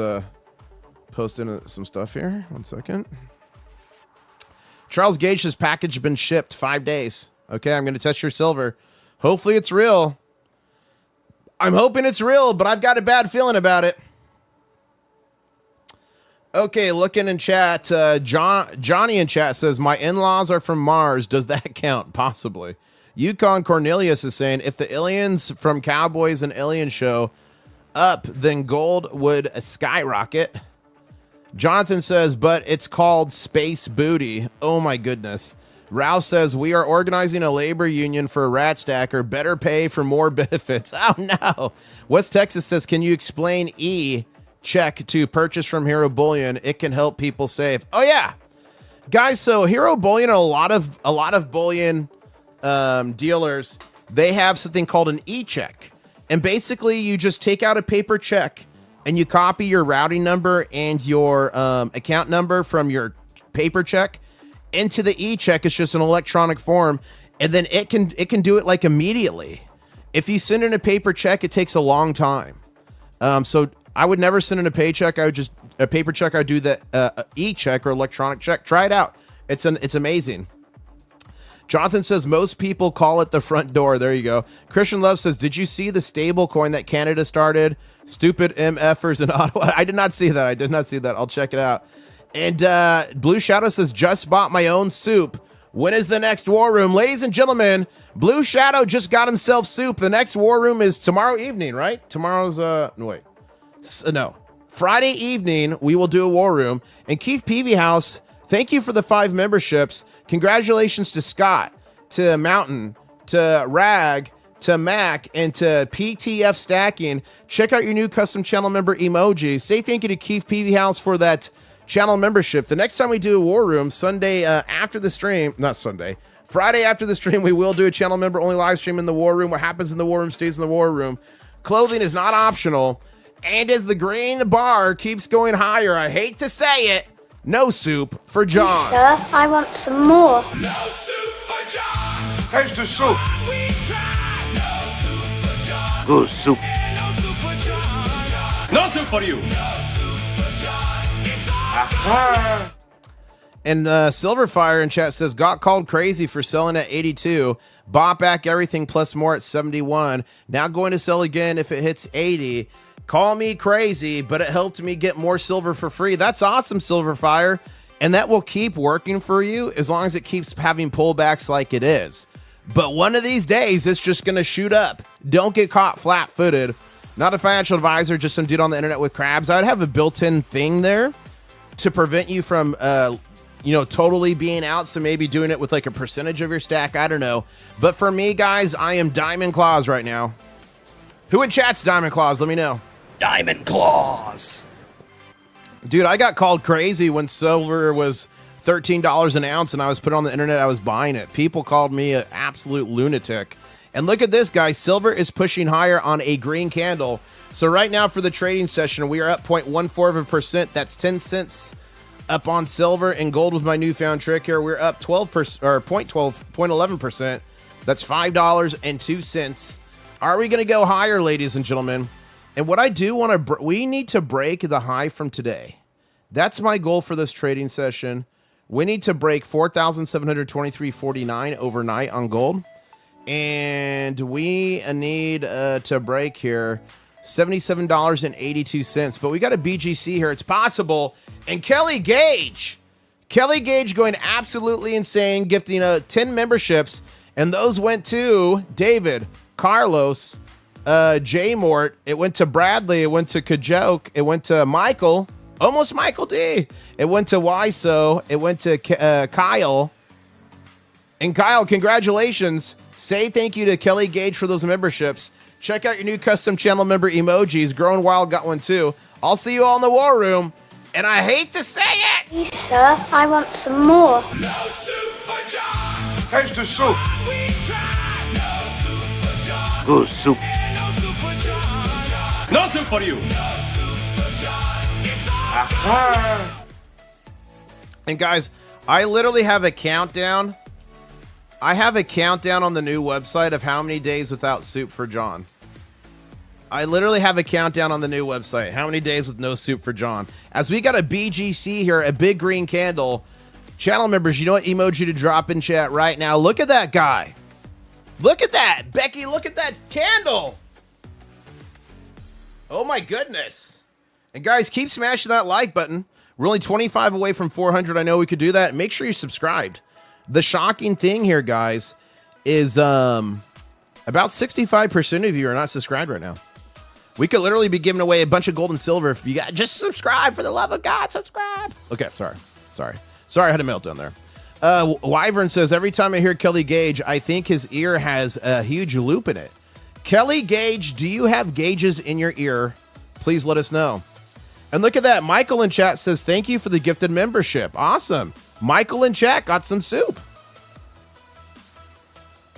posting some stuff here. 1 second. Charles Gage says package been shipped 5 days. Okay, I'm going to test your silver. Hopefully it's real. I'm hoping it's real, but I've got a bad feeling about it. Okay, looking in chat, Johnny in chat says, my in-laws are from Mars. Does that count? Possibly. Yukon Cornelius is saying, if the aliens from Cowboys and Alien Show up, then gold would skyrocket. Jonathan says, but it's called space booty. Oh my goodness. Rouse says, we are organizing a labor union for a rat stacker. Better pay for more benefits. Oh no. West Texas says, can you explain check to purchase from Hero Bullion? It can help people save. Oh yeah. Guys, so Hero Bullion, a lot of bullion dealers, they have something called an e-check. And basically you just take out a paper check and you copy your routing number and your account number from your paper check into the e-check. It's just an electronic form, and then it can do it like immediately. If you send in a paper check, it takes a long time. So I would never send in a paycheck. I would just a paper check. I do the e-check or electronic check. Try it out. It's amazing. Jonathan says most people call it the front door. There you go. Christian Love says, did you see the stable coin that Canada started? Stupid MFers in Ottawa. I did not see that. I'll check it out. And Blue Shadow says, just bought my own soup. When is the next war room? Ladies and gentlemen, Blue Shadow just got himself soup. The next war room is tomorrow evening, right? Tomorrow's, no. Friday evening, we will do a war room. And Keith Peavy House, thank you for the 5 memberships. Congratulations to Scott, to Mountain, to Rag, to Mac, and to PTF Stacking. Check out your new custom channel member emoji. Say thank you to Keith Peavy House for that channel membership. The next time we do a war room, Friday after the stream, we will do a channel member only live stream in the war room. What happens in the war room stays in the war room. Clothing is not optional. And as the green bar keeps going higher, I hate to say it, no soup for John. Sir, I want some more. No soup for John. Here's the soup. Good soup. No soup for you. And Silverfire in chat says, got called crazy for selling at 82. Bought back everything plus more at 71. Now going to sell again if it hits 80. Call me crazy, but it helped me get more silver for free. That's awesome, Silverfire. And that will keep working for you as long as it keeps having pullbacks like it is. But one of these days, it's just going to shoot up. Don't get caught flat-footed. Not a financial advisor, just some dude on the internet with crabs. I'd have a built-in thing there to prevent you from, totally being out. So maybe doing it with like a percentage of your stack. I don't know. But for me, guys, I am Diamond Claws right now. Who in chat's Diamond Claws? Let me know. Diamond Claws. Dude, I got called crazy when silver was $13 an ounce and I was put on the internet. I was buying it. People called me an absolute lunatic. And look at this, guys. Silver is pushing higher on a green candle. So right now for the trading session, we are up 0.14%. That's 10 cents up on silver, and gold with my newfound trick here. We're up 12% or 0.11%. That's $5.02. Are we going to go higher, ladies and gentlemen? And what I do want to, we need to break the high from today. That's my goal for this trading session. We need to break 4,723.49 overnight on gold. And we need to break here $77.82. But we got a BGC here. It's possible. And Kelly Gage going absolutely insane, gifting 10 memberships. And those went to David, Carlos, J Mort. It went to Bradley. It went to Kajoke. It went to Michael. Almost Michael D. It went to Wiso. It went to Kyle. And Kyle, congratulations. Say thank you to Kelly Gage for those memberships. Check out your new custom channel member emojis. Growing Wild got one too. I'll see you all in the war room. And I hate to say it. Please, sir, I want some more. No soup for John. Here's the soup. We tried. No soup for John. Good soup. No soup for John. No soup for you. No soup for John. It's all And guys, I literally have a countdown. I have a countdown on the new website of how many days without soup for John. I literally have a countdown on the new website. How many days with no soup for John? As we got a BGC here, a big green candle. Channel members, you know what emoji to drop in chat right now. Look at that guy. Look at that. Becky, look at that candle. Oh my goodness. And guys, keep smashing that like button. We're only 25 away from 400. I know we could do that. Make sure you're subscribed. The shocking thing here, guys, is about 65% of you are not subscribed right now. We could literally be giving away a bunch of gold and silver if you got just subscribe, for the love of God, subscribe. Okay, sorry, I had a meltdown there. Wyvern says, every time I hear Kelly Gage, I think his ear has a huge loop in it. Kelly Gage, do you have gauges in your ear? Please let us know. And look at that. Michael in chat says, thank you for the gifted membership. Awesome. Michael in chat got some soup.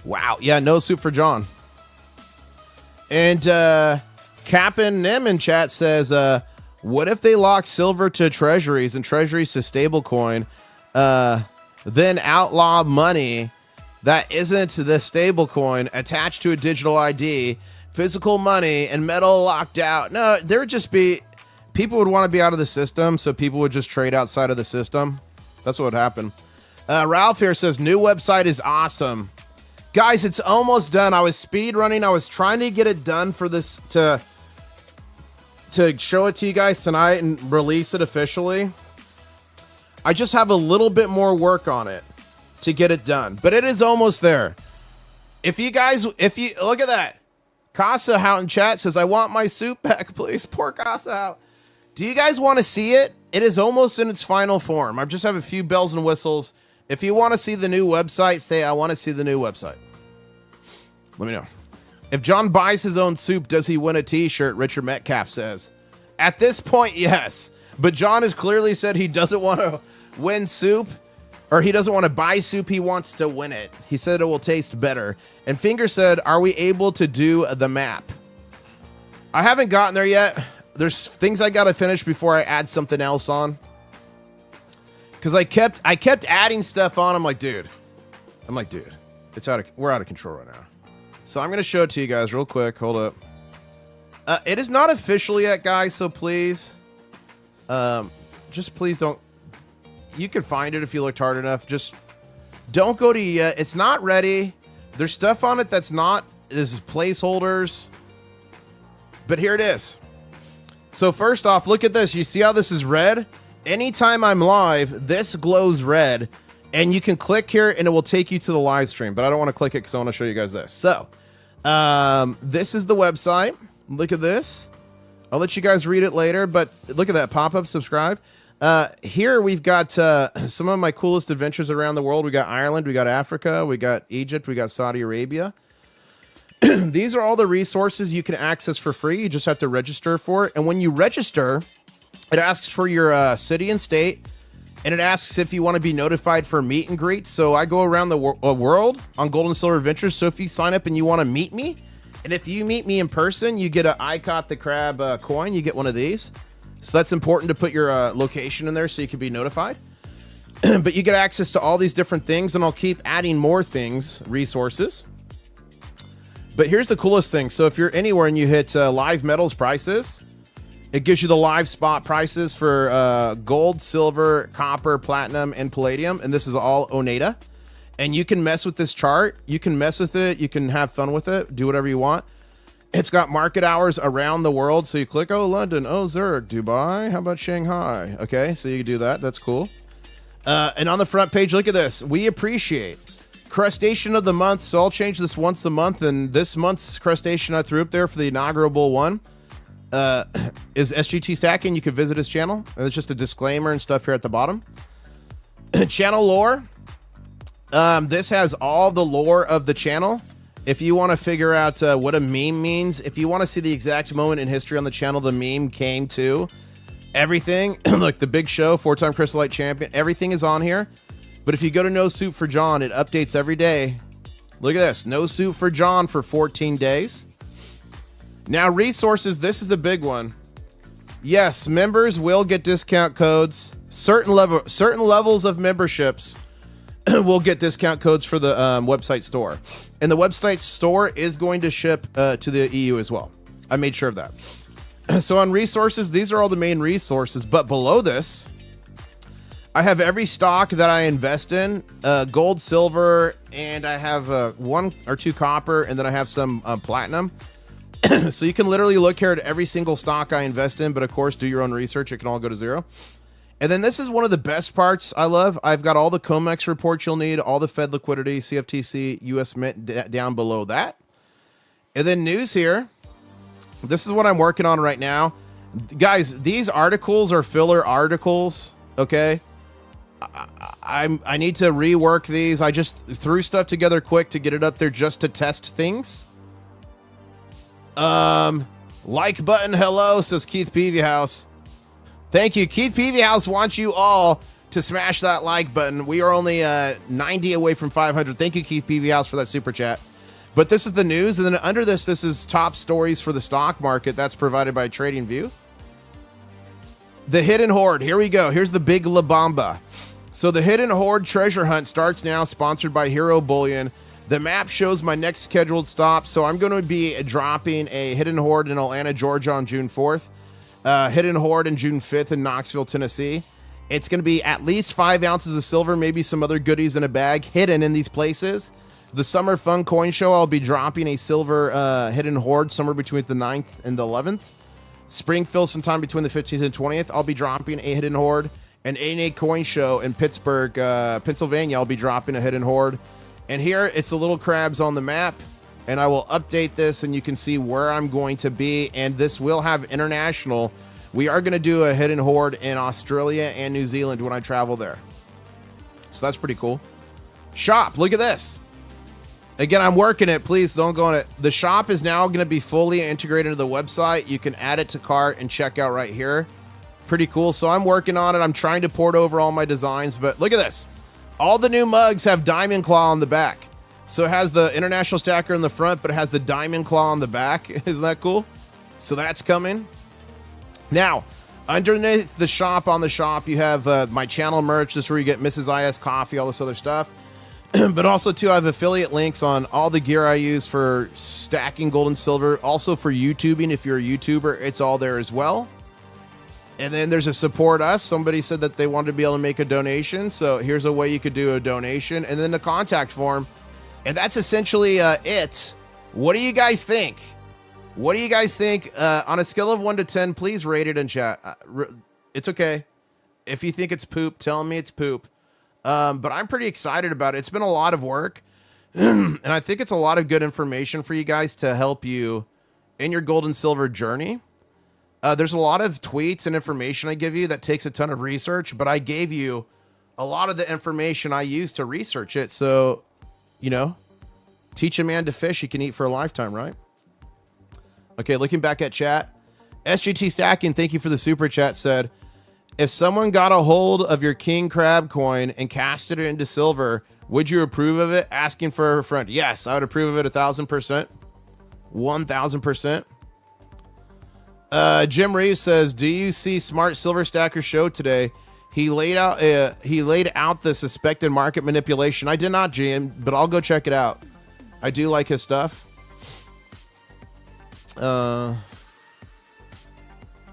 Wow. Yeah, no soup for John. And Cap'n Nim in chat says, what if they lock silver to treasuries and treasuries to stablecoin, then outlaw money that isn't the stablecoin attached to a digital ID, physical money, and metal locked out? No, there would just be, people would want to be out of the system, so people would just trade outside of the system. That's what would happen. Ralph here says, new website is awesome. Guys, it's almost done. I was speed running. I was trying to get it done for this to show it to you guys tonight and release it officially. I just have a little bit more work on it to get it done, but it is almost there. If you look at that, Casa out in chat says, I want my soup back, please. Poor Casa out. Do you guys want to see it? It is almost in its final form. I just have a few bells and whistles. If you want to see the new website, say, I want to see the new website. Let me know. If John buys his own soup, does he win a t-shirt? Richard Metcalf says. At this point, yes. But John has clearly said he doesn't want to win soup, or he doesn't want to buy soup. He wants to win it. He said it will taste better. And Finger said, are we able to do the map? I haven't gotten there yet. There's things I got to finish before I add something else on. Because I kept adding stuff on. I'm like, dude, we're out of control right now. So I'm going to show it to you guys real quick. Hold up. It is not official yet, guys. So please, just please don't, you can find it if you looked hard enough. Just don't go to yet. It's not ready. There's stuff on it that's not, this is placeholders, but here it is. So first off, look at this. You see how this is red? Anytime I'm live, this glows red, and you can click here and it will take you to the live stream, but I don't want to click it because I want to show you guys this. So this is the website. Look at this. I'll let you guys read it later, but look at that pop-up, subscribe. Here we've got some of my coolest adventures around the world. We got Ireland, we got Africa, we got Egypt, we got Saudi Arabia. These are all the resources you can access for free. You just have to register for it. And when you register, it asks for your city and state, and it asks if you want to be notified for meet and greet. So I go around the world on Gold and Silver Adventures. So if you sign up and you want to meet me, and if you meet me in person, you get a I Caught the Crab coin. You get one of these. So that's important to put your location in there so you can be notified. But you get access to all these different things, and I'll keep adding more things, resources. But here's the coolest thing. So if you're anywhere and you hit live metals prices, it gives you the live spot prices for gold, silver, copper, platinum, and palladium. And this is all Oneida. And you can mess with this chart. You can mess with it. You can have fun with it. Do whatever you want. It's got market hours around the world. So you click, oh, London, oh, Zurich, Dubai. How about Shanghai? Okay, so you can do that. That's cool. And on the front page, look at this. We appreciate crustacean of the month. So I'll change this once a month. And this month's crustacean I threw up there for the inaugural one is SGT Stacking. You can visit his channel. And it's just a disclaimer and stuff here at the bottom. Channel lore. This has all the lore of the channel. If you want to figure out what a meme means, if you want to see the exact moment in history on the channel the meme came to, everything, like the big show, 4-time Crystal Light champion, everything is on here. But if you go to No Soup for John, it updates every day. Look at this, No Soup for John for 14 days. Now resources, this is a big one. Yes, members will get discount codes. Certain levels of memberships will get discount codes for the website store. And the website store is going to ship to the EU as well. I made sure of that. So on resources, these are all the main resources. But below this, I have every stock that I invest in. Gold, silver, and I have 1 or 2 copper, and then I have some platinum. So you can literally look here at every single stock I invest in, but of course, do your own research. It can all go to zero. And then this is one of the best parts I love. I've got all the COMEX reports you'll need, all the Fed liquidity, CFTC, US Mint down below that. And then news here. This is what I'm working on right now. Guys, these articles are filler articles, okay? I need to rework these. I just threw stuff together quick to get it up there just to test things. Like button, hello, says Keith Peavyhouse. Thank you. Keith Peavyhouse wants you all to smash that like button. We are only 90 away from 500. Thank you, Keith Peavyhouse, for that super chat. But this is the news, and then under this is top stories for the stock market. That's provided by TradingView. The Hidden Hoard. Here we go. Here's the big La Bamba. So the Hidden Hoard treasure hunt starts now, sponsored by Hero Bullion. The map shows my next scheduled stop, so I'm going to be dropping a Hidden Hoard in Atlanta, Georgia on June 4th. Hidden Hoard in June 5th in Knoxville, Tennessee. It's going to be at least 5 ounces of silver, maybe some other goodies in a bag hidden in these places. The Summer Fun Coin Show, I'll be dropping a silver Hidden Hoard somewhere between the 9th and the 11th. Springfield, sometime between the 15th and 20th, I'll be dropping a Hidden Hoard. And A&A Coin Show in Pittsburgh, Pennsylvania, I'll be dropping a Hidden Hoard. And here, it's the little crabs on the map. And I will update this, and you can see where I'm going to be. And this will have international. We are going to do a Hidden Hoard in Australia and New Zealand when I travel there. So that's pretty cool. Shop, look at this. Again, I'm working it. Please don't go on it. The shop is now going to be fully integrated into the website. You can add it to cart and check out right here. Pretty cool. So I'm working on it. I'm trying to port over all my designs, but look at this. All the new mugs have Diamond Claw on the back. So it has the International Stacker in the front, but it has the Diamond Claw on the back. Isn't that cool? So that's coming. Now, underneath the shop, on the shop, you have my channel merch. This is where you get Mrs. IS coffee, all this other stuff. But also, too, I have affiliate links on all the gear I use for stacking gold and silver. Also for YouTubing. If you're a YouTuber, it's all there as well. And then there's a support us. Somebody said that they wanted to be able to make a donation. So here's a way you could do a donation. And then the contact form. And that's essentially it. What do you guys think? What do you guys think? On a scale of 1 to 10, please rate it in chat. It's okay. If you think it's poop, tell me it's poop. But I'm pretty excited about it. It's been a lot of work. And I think it's a lot of good information for you guys to help you in your gold and silver journey. There's a lot of tweets and information I give you that takes a ton of research, but I gave you a lot of the information I used to research it. So, you know, teach a man to fish, he can eat for a lifetime, right? Okay, looking back at chat. SGT Stacking, thank you for the super chat, said, if someone got a hold of your King Crab coin and casted it into silver, would you approve of it? Asking for a friend. Yes, I would approve of it 1,000%. 1,000%. Jim Reeves says, do you see Smart Silver Stacker show today? He laid out the suspected market manipulation. I did not, Jim, but I'll go check it out. I do like his stuff.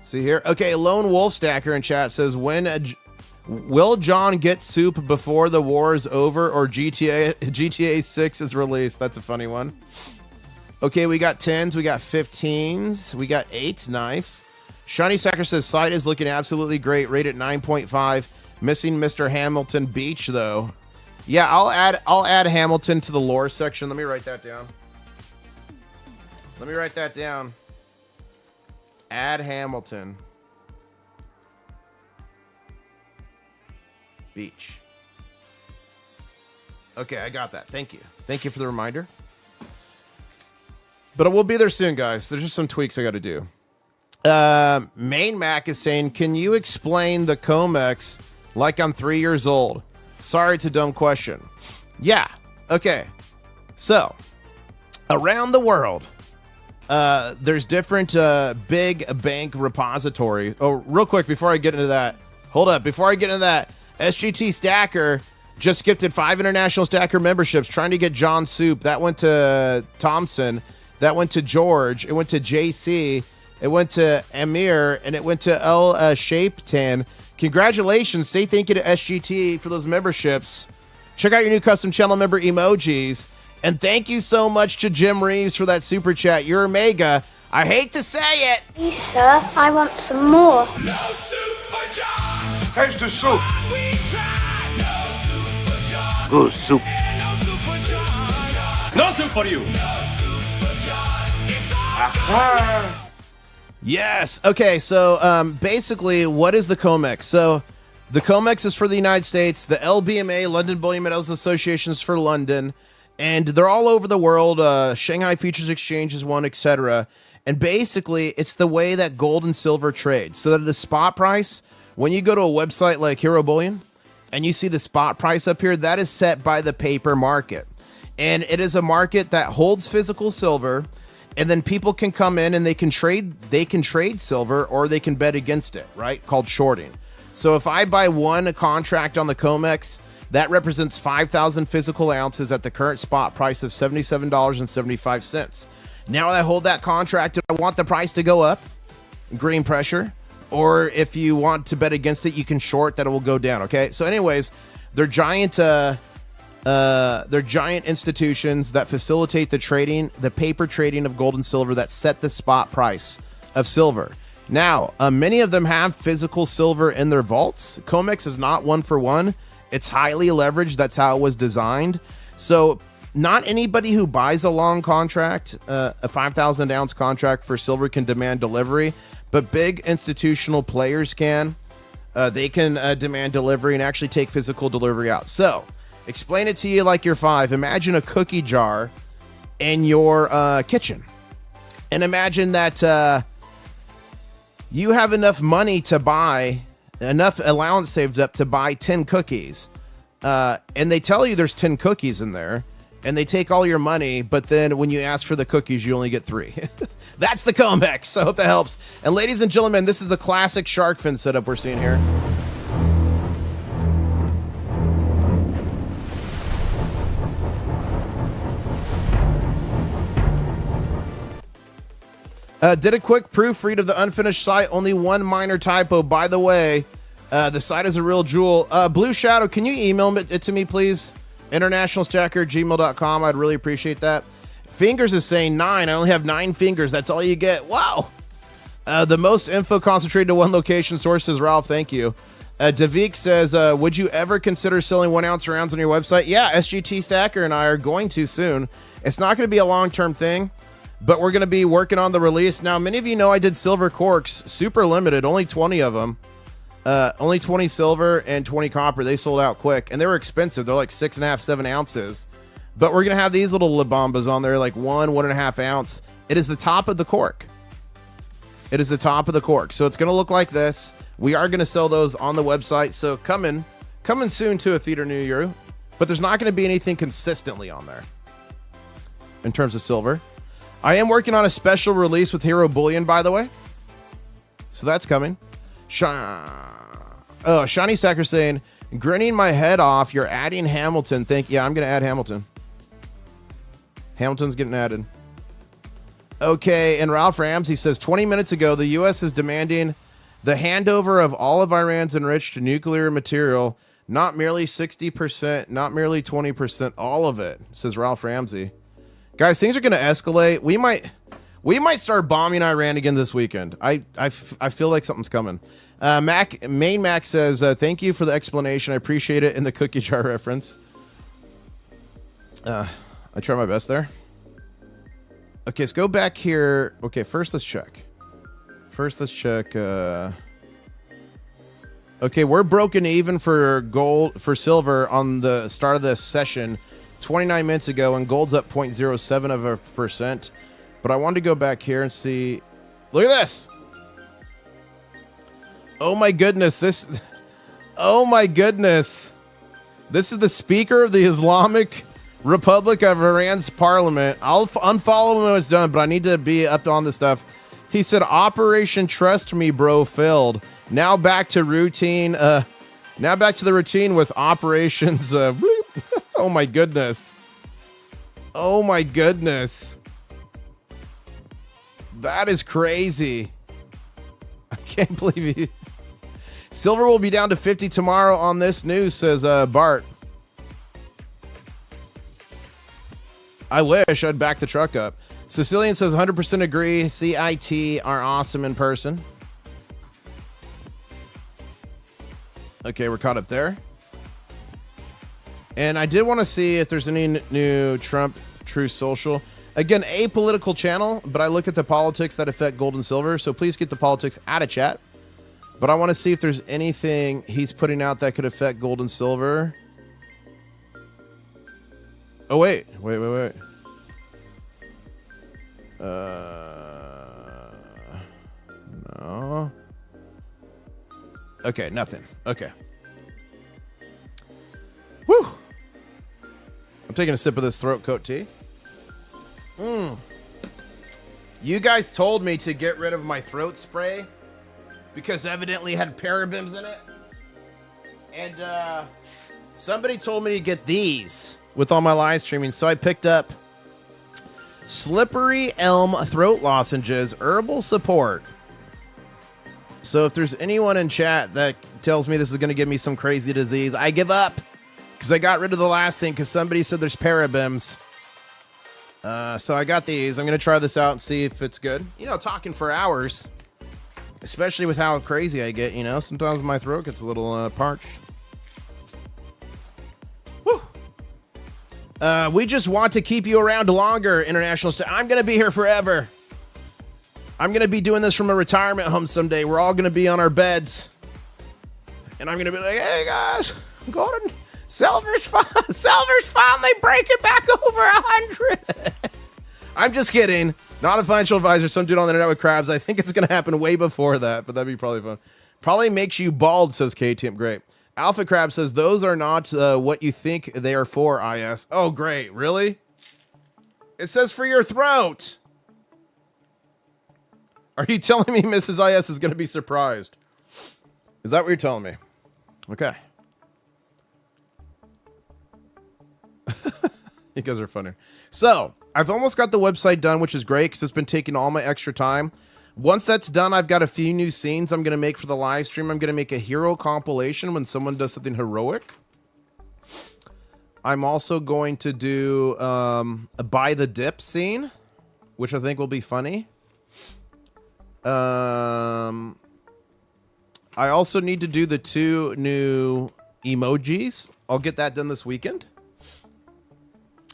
See here. Okay, Lone Wolf Stacker in chat says, will John get soup before the war is over or GTA 6 is released? That's a funny one. Okay, we got 10s, we got 15s, we got 8. Nice. Shiny Stacker says, site is looking absolutely great. Rated 9.5. Missing Mr. Hamilton Beach, though. Yeah, I'll add Hamilton to the lore section. Let me write that down. Add Hamilton Beach. Okay, I got that. Thank you. Thank you for the reminder. But we'll be there soon, guys. There's just some tweaks I got to do. Main Mac is saying, can you explain the COMEX like I'm 3 years old? Sorry, it's a dumb question. Yeah. Okay. So, around the world, there's different big bank repositories. Oh, real quick, before I get into that, hold up. Before I get into that, SGT Stacker just gifted 5 international Stacker memberships trying to get John Soup. That went to Thompson. That went to George. It went to JC. It went to Amir. And it went to L Shape 10. Congratulations. Say thank you to SGT for those memberships. Check out your new custom channel member emojis. And thank you so much to Jim Reeves for that super chat. You're a mega. I hate to say it. Please, sir, I want some more. No soup for John. Here's the soup. We tried. No soup for John. Good soup. No soup for John. No soup for you. No soup for John. It's all Yes. Okay. So basically, what is the COMEX? So the COMEX is for the United States. The LBMA, London Bullion Metals Association, is for London, and they're all over the world. Shanghai Futures Exchange is one, etc. And basically, it's the way that gold and silver trade. So that the spot price, when you go to a website like Hero Bullion, and you see the spot price up here, that is set by the paper market, and it is a market that holds physical silver. And then people can come in and they can trade silver, or they can bet against it, right? Called shorting. So if I buy one contract on the COMEX, that represents 5,000 physical ounces at the current spot price of $77.75. Now I hold that contract and I want the price to go up, green pressure, or if you want to bet against it, you can short that it will go down, okay? So anyways, they're giant institutions that facilitate the paper trading of gold and silver that set the spot price of silver. Now, many of them have physical silver in their vaults. COMEX is not one for one. It's highly leveraged. That's how it was designed. So not anybody who buys a long contract, a 5,000 ounce contract for silver, can demand delivery, but big institutional players can. They can demand delivery and actually take physical delivery out. So explain it to you like you're 5. Imagine a cookie jar in your kitchen. And imagine that you have enough money to buy, enough allowance saved up to buy 10 cookies. And they tell you there's 10 cookies in there, and they take all your money, but then when you ask for the cookies, you only get 3. That's the COMEX. So I hope that helps. And ladies and gentlemen, this is a classic shark fin setup we're seeing here. Did a quick proofread of the unfinished site. Only one minor typo. By the way, the site is a real jewel. Blue Shadow, can you email it to me, please? internationalstacker@gmail.com. I'd really appreciate that. Fingers is saying 9. I only have 9 fingers. That's all you get. Wow. The most info concentrated to one location. Sources, Ralph. Thank you. Davik says, would you ever consider selling 1 ounce rounds on your website? Yeah, SGT Stacker and I are going to soon. It's not going to be a long-term thing, but we're going to be working on the release. Now, many of you know I did silver corks, super limited, only 20 of them. Only 20 silver and 20 copper. They sold out quick, and they were expensive. They're like 6.5, 7 ounces. But we're going to have these little Labambas on there, like 1.5 ounce. It is the top of the cork. It is the top of the cork. So it's going to look like this. We are going to sell those on the website. So coming soon to a theater near you. But there's not going to be anything consistently on there in terms of silver. I am working on a special release with Hero Bullion, by the way. So that's coming. Shiny Stacker saying, grinning my head off, you're adding Hamilton. Yeah, I'm going to add Hamilton. Hamilton's getting added. Okay, and Ralph Ramsey says, 20 minutes ago, the U.S. is demanding the handover of all of Iran's enriched nuclear material, not merely 60%, not merely 20%, all of it, says Ralph Ramsey. Guys, things are going to escalate. We might start bombing Iran again this weekend. I feel like something's coming. Mac says, thank you for the explanation. I appreciate it in the cookie jar reference. I try my best there. Okay, let's go back here. Okay, first let's check. Okay, we're broken even for silver on the start of this session 29 minutes ago, and gold's up 0.07%. But I wanted to go back here and see. Look at this. Oh my goodness. Oh my goodness. This is the Speaker of the Islamic Republic of Iran's parliament. I'll unfollow him when it's done, but I need to be up on this stuff. He said, Operation Trust Me, bro, failed. Now back to routine. Now back to the routine with operations. Oh my goodness. Oh my goodness. That is crazy. I can't believe he... Silver will be down to 50 tomorrow on this news, says Bart. I wish I'd back the truck up. Sicilian says 100% agree. CIT are awesome in person. Okay, we're caught up there. And I did want to see if there's any new Trump Truth Social. Again, a political channel, but I look at the politics that affect gold and silver, so please get the politics out of chat. But I want to see if there's anything he's putting out that could affect gold and silver. Oh, wait. No. Okay, nothing. Okay. Whew. I'm taking a sip of this throat coat tea. You guys told me to get rid of my throat spray because evidently it had parabens in it. And somebody told me to get these with all my live streaming, so I picked up Slippery Elm Throat Lozenges Herbal Support. So if there's anyone in chat that tells me this is going to give me some crazy disease, I give up. Because I got rid of the last thing because somebody said there's parabens. So I got these. I'm going to try this out and see if it's good. You know, talking for hours, especially with how crazy I get, you know. Sometimes my throat gets a little parched. Woo. We just want to keep you around longer, International I'm going to be here forever. I'm going to be doing this from a retirement home someday. We're all going to be on our beds. And I'm going to be like, hey, guys, golden silver's finally breaking back over 100. I'm just kidding. Not a financial advisor. Some dude on the internet with crabs. I think it's going to happen way before that, but that'd be probably fun. Probably makes you bald, says KTM. Great. Alpha Crab says, those are not what you think they are for, IS. Oh, great. Really? It says for your throat. Are you telling me Mrs. IS is going to be surprised? Is that what you're telling me? Okay. You guys are funny. So, I've almost got the website done, which is great because it's been taking all my extra time. Once that's done, I've got a few new scenes I'm going to make for the live stream. I'm going to make a hero compilation when someone does something heroic. I'm also going to do a buy the dip scene, which I think will be funny. I also need to do the 2 new emojis. I'll get that done this weekend.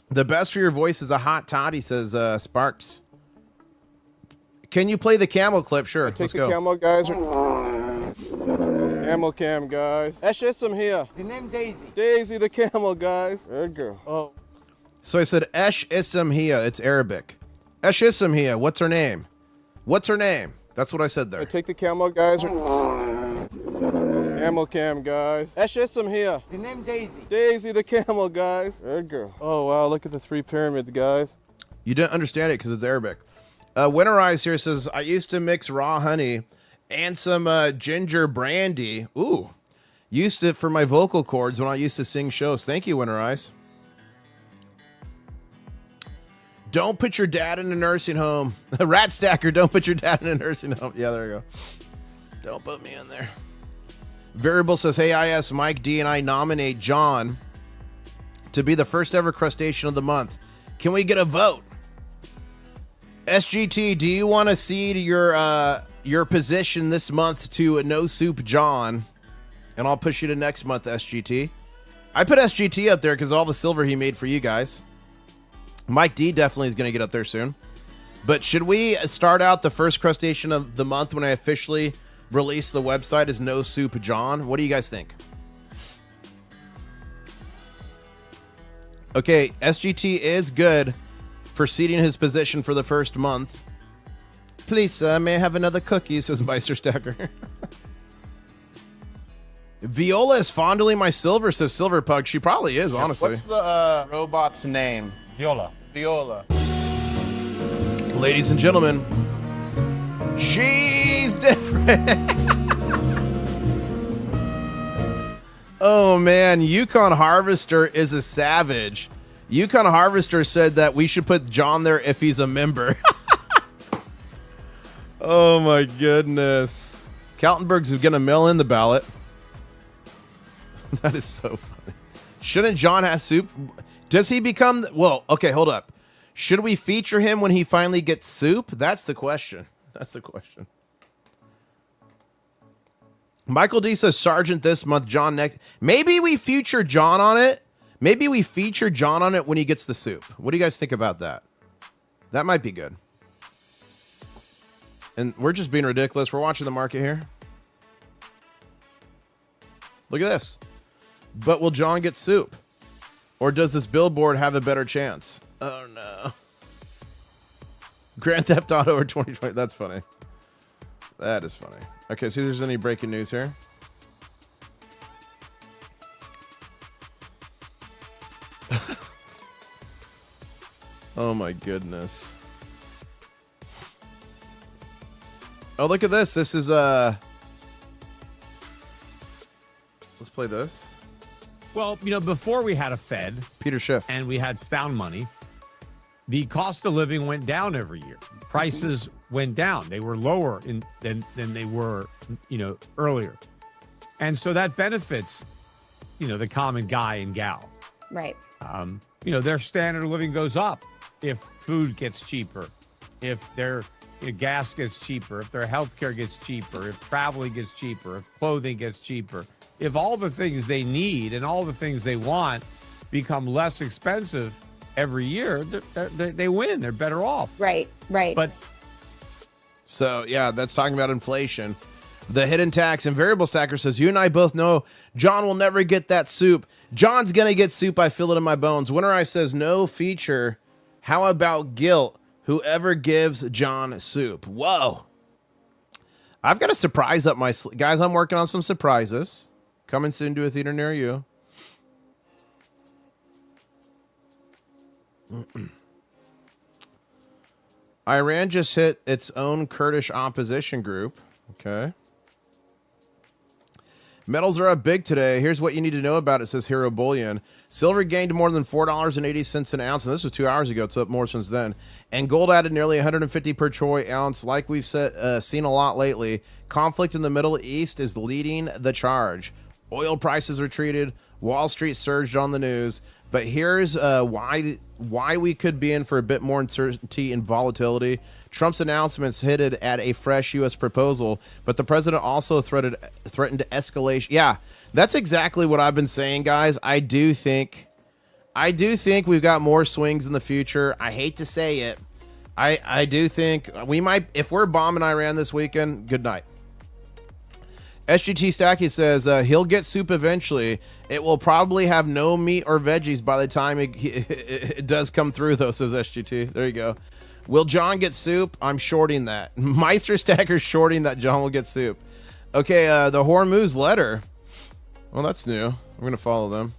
The best for your voice is a hot toddy, says Sparks. Can you play the camel clip? Sure, let's go. Camel guys. Camel cam guys. Eshism here. The name Daisy. Daisy the camel guys. Good girl. Oh. So I said Esh Ism Hia. It's Arabic. Esh Ism Hia. What's her name? What's her name? That's what I said there. Take the camel guys. Camel cam guys. Eshism here. The name Daisy. Daisy the camel guys. Good girl. Oh wow, look at the 3 pyramids guys. You didn't understand it because it's Arabic. Winter Eyes here says, I used to mix raw honey and some ginger brandy. Ooh. Used it for my vocal cords when I used to sing shows. Thank you, Winter Eyes. Don't put your dad in a nursing home. Rat Stacker, don't put your dad in a nursing home. Yeah, there you go. Don't put me in there. Variable says, hey, IS, Mike D and I nominate John to be the first ever crustacean of the month. Can we get a vote? SGT, do you want to cede your position this month to No Soup John? And I'll push you to next month, SGT. I put SGT up there because all the silver he made for you guys. Mike D definitely is going to get up there soon. But should we start out the first crustacean of the month when I officially release the website as No Soup John? What do you guys think? Okay, SGT is good for ceding his position for the first month. Please, may I have another cookie, says Meister Stacker. Viola is fondling my silver, says Silver Pug. She probably is, honestly. What's the robot's name? Viola. Viola. Ladies and gentlemen, she's different. Oh man, Yukon Harvester is a savage. Yukon Harvester said that we should put John there if he's a member. Oh my goodness. Kaltenberg's gonna mail in the ballot. That is so funny. Shouldn't John have soup? Does he become... Well, okay, hold up. Should we feature him when he finally gets soup? That's the question. That's the question. Michael D says Sergeant this month, John next. Maybe we feature John on it. Maybe we feature John on it when he gets the soup. What do you guys think about that? That might be good. And we're just being ridiculous. We're watching the market here. Look at this. But will John get soup? Or does this billboard have a better chance? Oh, no. Grand Theft Auto or 2020. That's funny. That is funny. Okay, see if there's any breaking news here. Oh, my goodness. Oh, look at this. This is, let's play this. Well, you know, before we had a Fed, Peter Schiff, and we had sound money, the cost of living went down every year. Prices went down. They were lower than they were, you know, earlier. And so that benefits, you know, the common guy and gal. Right. You know, their standard of living goes up if food gets cheaper, if their gas gets cheaper, if their healthcare gets cheaper, if traveling gets cheaper, if clothing gets cheaper, if all the things they need and all the things they want become less expensive every year, they win. They're better off. Right. But so, yeah, that's talking about inflation. The hidden tax and variable stacker says, you and I both know John will never get that soup. John's going to get soup. I feel it in my bones. Winter Eye says, no feature. How about guilt? Whoever gives John soup. Whoa. I've got a surprise up my sleeve. Guys, I'm working on some surprises. Coming soon to a theater near you. Iran just hit its own Kurdish opposition group. Okay. Metals are up big today. Here's what you need to know about it, says Hero Bullion. Silver gained more than $4.80 an ounce, and this was 2 hours ago. It's up more since then. And gold added nearly 150 per troy ounce. Like we've seen a lot lately, conflict in the Middle East is leading the charge. Oil prices retreated. Wall Street surged on the news. But here's why we could be in for a bit more uncertainty and volatility. Trump's announcements hinted at a fresh U.S. proposal, but the president also threatened escalation. Yeah, that's exactly what I've been saying, guys. I do think we've got more swings in the future. I hate to say it. I do think we might, if we're bombing Iran this weekend, good night. SGT Stacky says he'll get soup eventually. It will probably have no meat or veggies by the time it does come through, though, says SGT. There you go. Will John get soup? I'm shorting that. Meister Stacker's shorting that John will get soup. Okay, the Hormuz letter. Well, that's new. I'm going to follow them.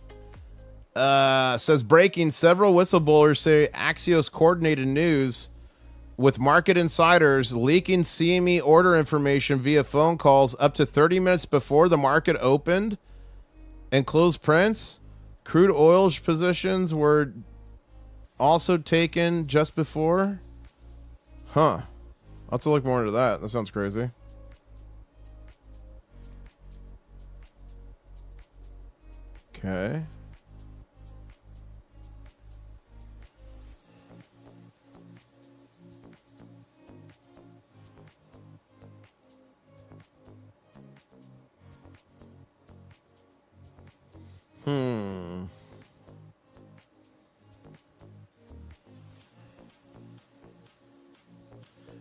Says breaking, several whistleblowers say Axios coordinated news with market insiders leaking CME order information via phone calls up to 30 minutes before the market opened and closed prints. Crude oil positions were also taken just before. Huh. I'll have to look more into that. That sounds crazy. Okay.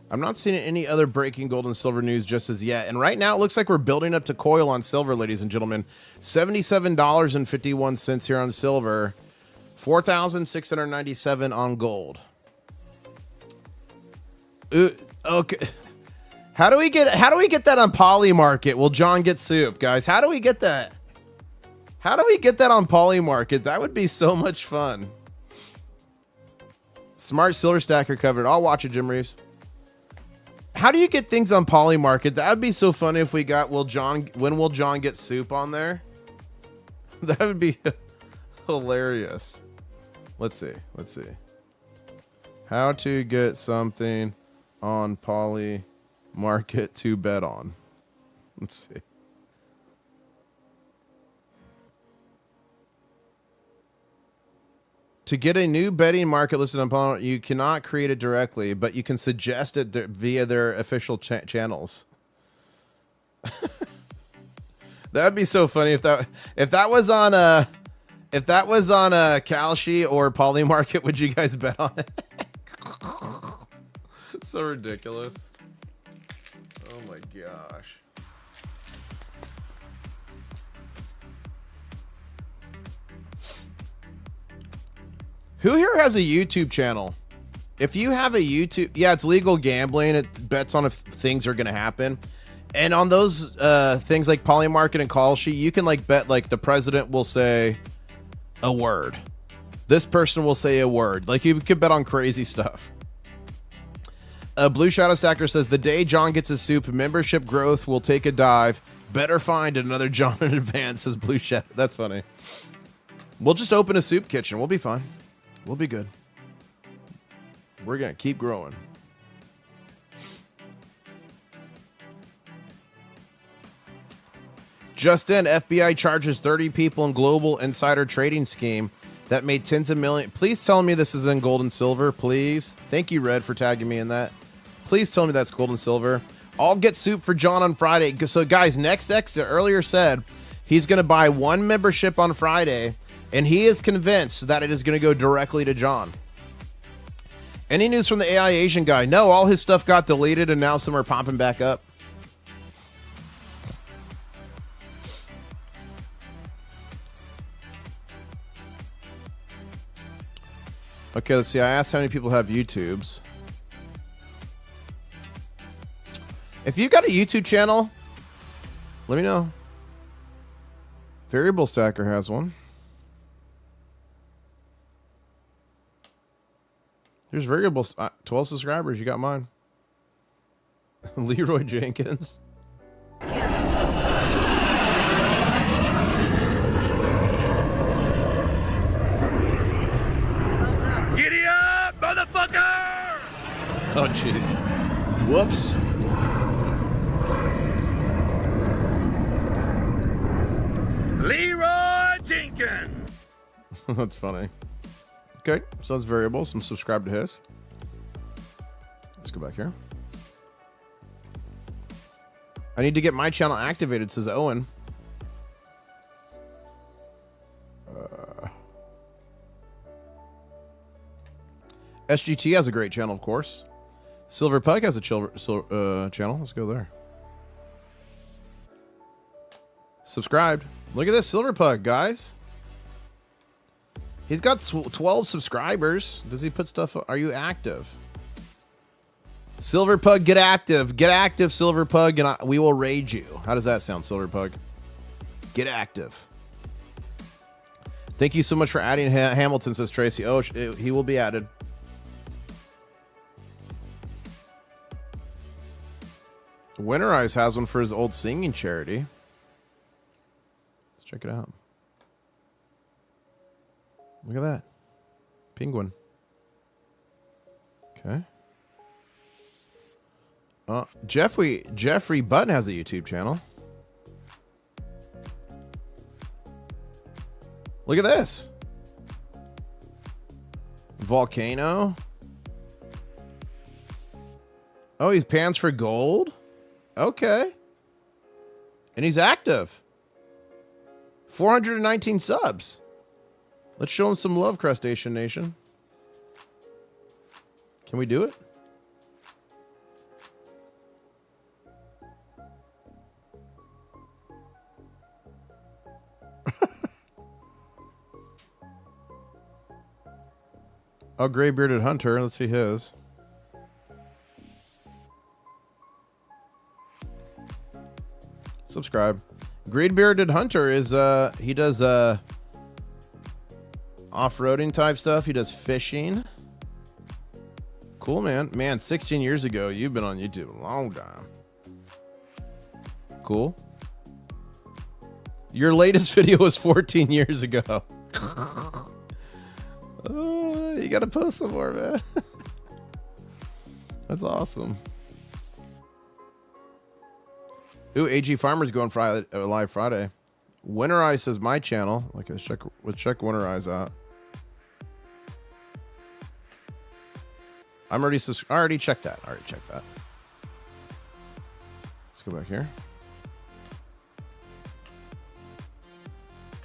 I'm not seeing any other breaking gold and silver news just as yet. And right now it looks like we're building up to coil on silver, ladies and gentlemen. $77.51 here on silver. $4,697 on gold. Okay. How do we get that on Poly Market? Will John get soup, guys? How do we get that? How do we get that on Poly Market? That would be so much fun. Smart Silver Stacker covered. I'll watch it, Jim Reeves. How do you get things on Poly Market? That would be so funny if we got when will John get soup on there? That would be hilarious. Let's see. How to get something on Poly Market to bet on. Let's see. To get a new betting market listed on Poly, you cannot create it directly, but you can suggest it via their official channels. That'd be so funny if that was on Kalshi or Poly Market. Would you guys bet on it? That's so ridiculous. Oh my gosh. Who here has a YouTube channel? If you have a YouTube, yeah, it's legal gambling. It bets on if things are going to happen. And on those things like Polymarket and Call Sheet, you can like bet like the president will say a word. This person will say a word. Like you could bet on crazy stuff. Blue Shadow Stacker says, the day John gets his soup, membership growth will take a dive. Better find another John in advance, says Blue Shadow. That's funny. We'll just open a soup kitchen. We'll be fine. We'll be good. We're going to keep growing. Just in, FBI charges 30 people in global insider trading scheme that made tens of millions. Please tell me this is in gold and silver, please. Thank you, Red, for tagging me in that. Please tell me that's gold and silver. I'll get soup for John on Friday. So, guys, Next Exit earlier said he's going to buy one membership on Friday, and he is convinced that it is going to go directly to John. Any news from the AI Asian guy? No, all his stuff got deleted, and now some are popping back up. Okay, let's see. I asked how many people have YouTubes. If you've got a YouTube channel, let me know. Variable Stacker has one. Here's Variable. 12 subscribers. You got mine. Leroy Jenkins. Giddy up, motherfucker! Oh, jeez. Whoops. Leroy Jenkins. That's funny. Okay, so that's Variable. So I'm subscribed to his. Let's go back here. I need to get my channel activated, says Owen. SGT has a great channel, of course. Silver Pug has a channel. Let's go there. Subscribed. Look at this Silver Pug, guys. He's got 12 subscribers. Does he put stuff? Are you active? Silver Pug, get active. Get active, Silver Pug, and we will raid you. How does that sound, Silver Pug? Get active. Thank you so much for adding Hamilton, says Tracy. Oh, he will be added. Winterize has one for his old singing charity. Let's check it out. Look at that. Penguin. Okay. Jeffrey Button has a YouTube channel. Look at this. Volcano. Oh, he's pans for gold? Okay. And he's active. 419 subs. Let's show him some love, Crustacean Nation. Can we do it? Oh, Gray Bearded Hunter. Let's see his. Subscribe. Gray Bearded Hunter is he does off-roading type stuff. He does fishing. Cool, man. Man, 16 years ago, you've been on YouTube a long time. Cool. Your latest video was 14 years ago. You gotta post some more, man. That's awesome. Ooh, AG Farmer's going Friday, live Friday. Winterize says my channel. Okay, let's check Winterize out. I already checked that. Let's go back here.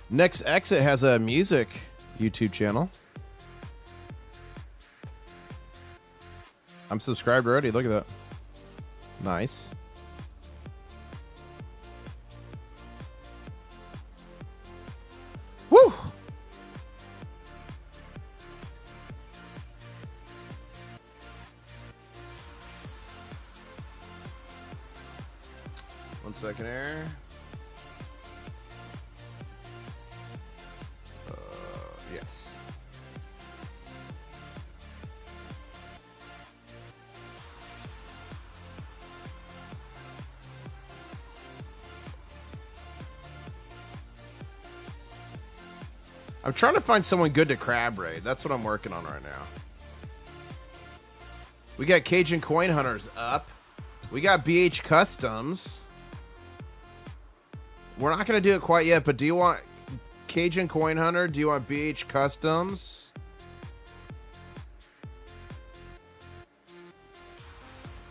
Next Exit has a music YouTube channel. I'm subscribed already. Look at that. Nice. Woo! One second here. Yes. I'm trying to find someone good to crab raid. That's what I'm working on right now. We got Cajun Coin Hunters up. We got BH Customs. We're not going to do it quite yet, but do you want Cajun Coin Hunter? Do you want BH Customs?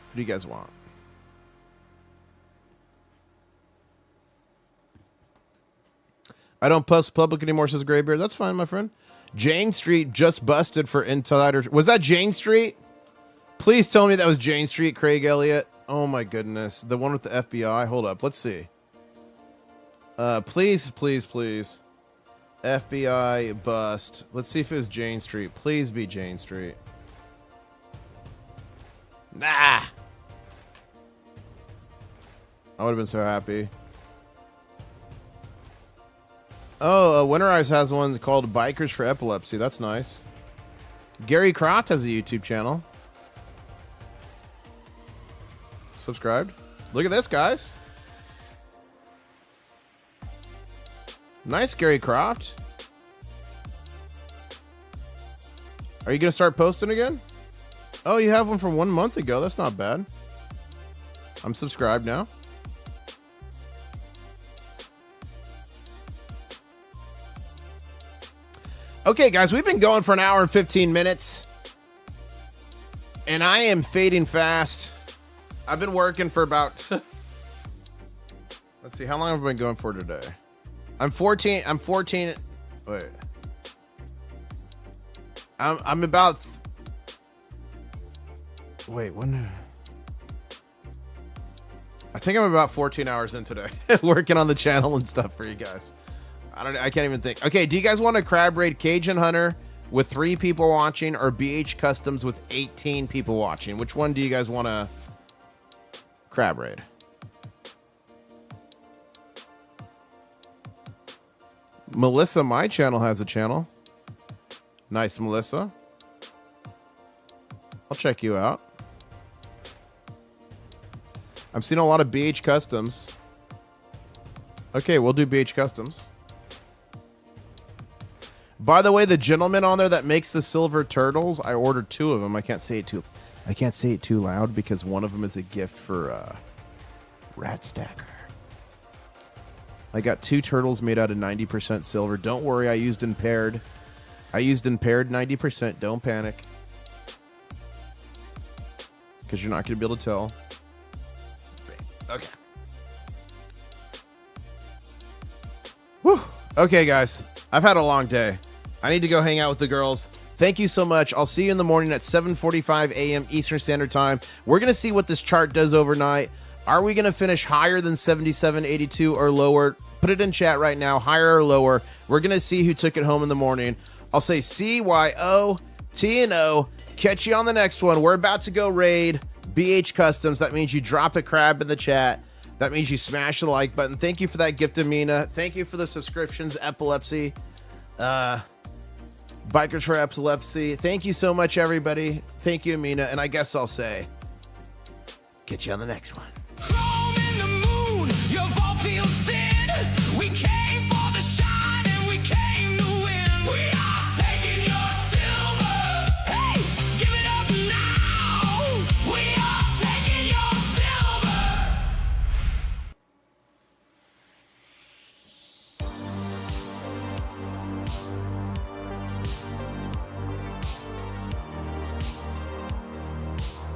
What do you guys want? I don't post public anymore, says Graybeard. That's fine, my friend. Jane Street just busted for insider. Was that Jane Street? Please tell me that was Jane Street, Craig Elliott. Oh my goodness. The one with the FBI. Hold up. Let's see. Please, please, please. FBI bust. Let's see if it was Jane Street. Please be Jane Street. Nah. I would have been so happy. Oh, Winterize has one called Bikers for Epilepsy. That's nice. Gary Crott has a YouTube channel. Subscribed. Look at this, guys. Nice, Gary Croft. Are you going to start posting again? Oh, you have one from 1 month ago. That's not bad. I'm subscribed now. Okay, guys, we've been going for an hour and 15 minutes. And I am fading fast. I've been working for about... Let's see, how long have I been going for today? I'm 14. Wait. I'm about... Wait, when... I think I'm about 14 hours in today. Working on the channel and stuff for you guys. I can't even think. Okay, do you guys want to crab raid Cajun Hunter with 3 people watching or BH Customs with 18 people watching? Which one do you guys want to crab raid? Melissa, my channel, has a channel. Nice, Melissa. I'll check you out. I'm seeing a lot of BH Customs. Okay, we'll do BH Customs. By the way, the gentleman on there that makes the silver turtles, I ordered 2 of them. I can't say it too loud because one of them is a gift for Rat Stacker. I got 2 turtles made out of 90% silver. Don't worry, I used impaired 90%. Don't panic. Because you're not going to be able to tell. Okay. Whew. Okay, guys. I've had a long day. I need to go hang out with the girls. Thank you so much. I'll see you in the morning at 7:45 a.m. Eastern Standard Time. We're going to see what this chart does overnight. Are we going to finish higher than 77.82 or lower? Put it in chat right now, higher or lower. We're going to see who took it home in the morning. I'll say CYO-TNO. Catch you on the next one. We're about to go raid BH Customs. That means you drop a crab in the chat. That means you smash the like button. Thank you for that gift, Amina. Thank you for the subscriptions, Epilepsy. Bikers for Epilepsy. Thank you so much, everybody. Thank you, Amina. And I guess I'll say, catch you on the next one. Chrome in the moon, your vault feels thin. We can't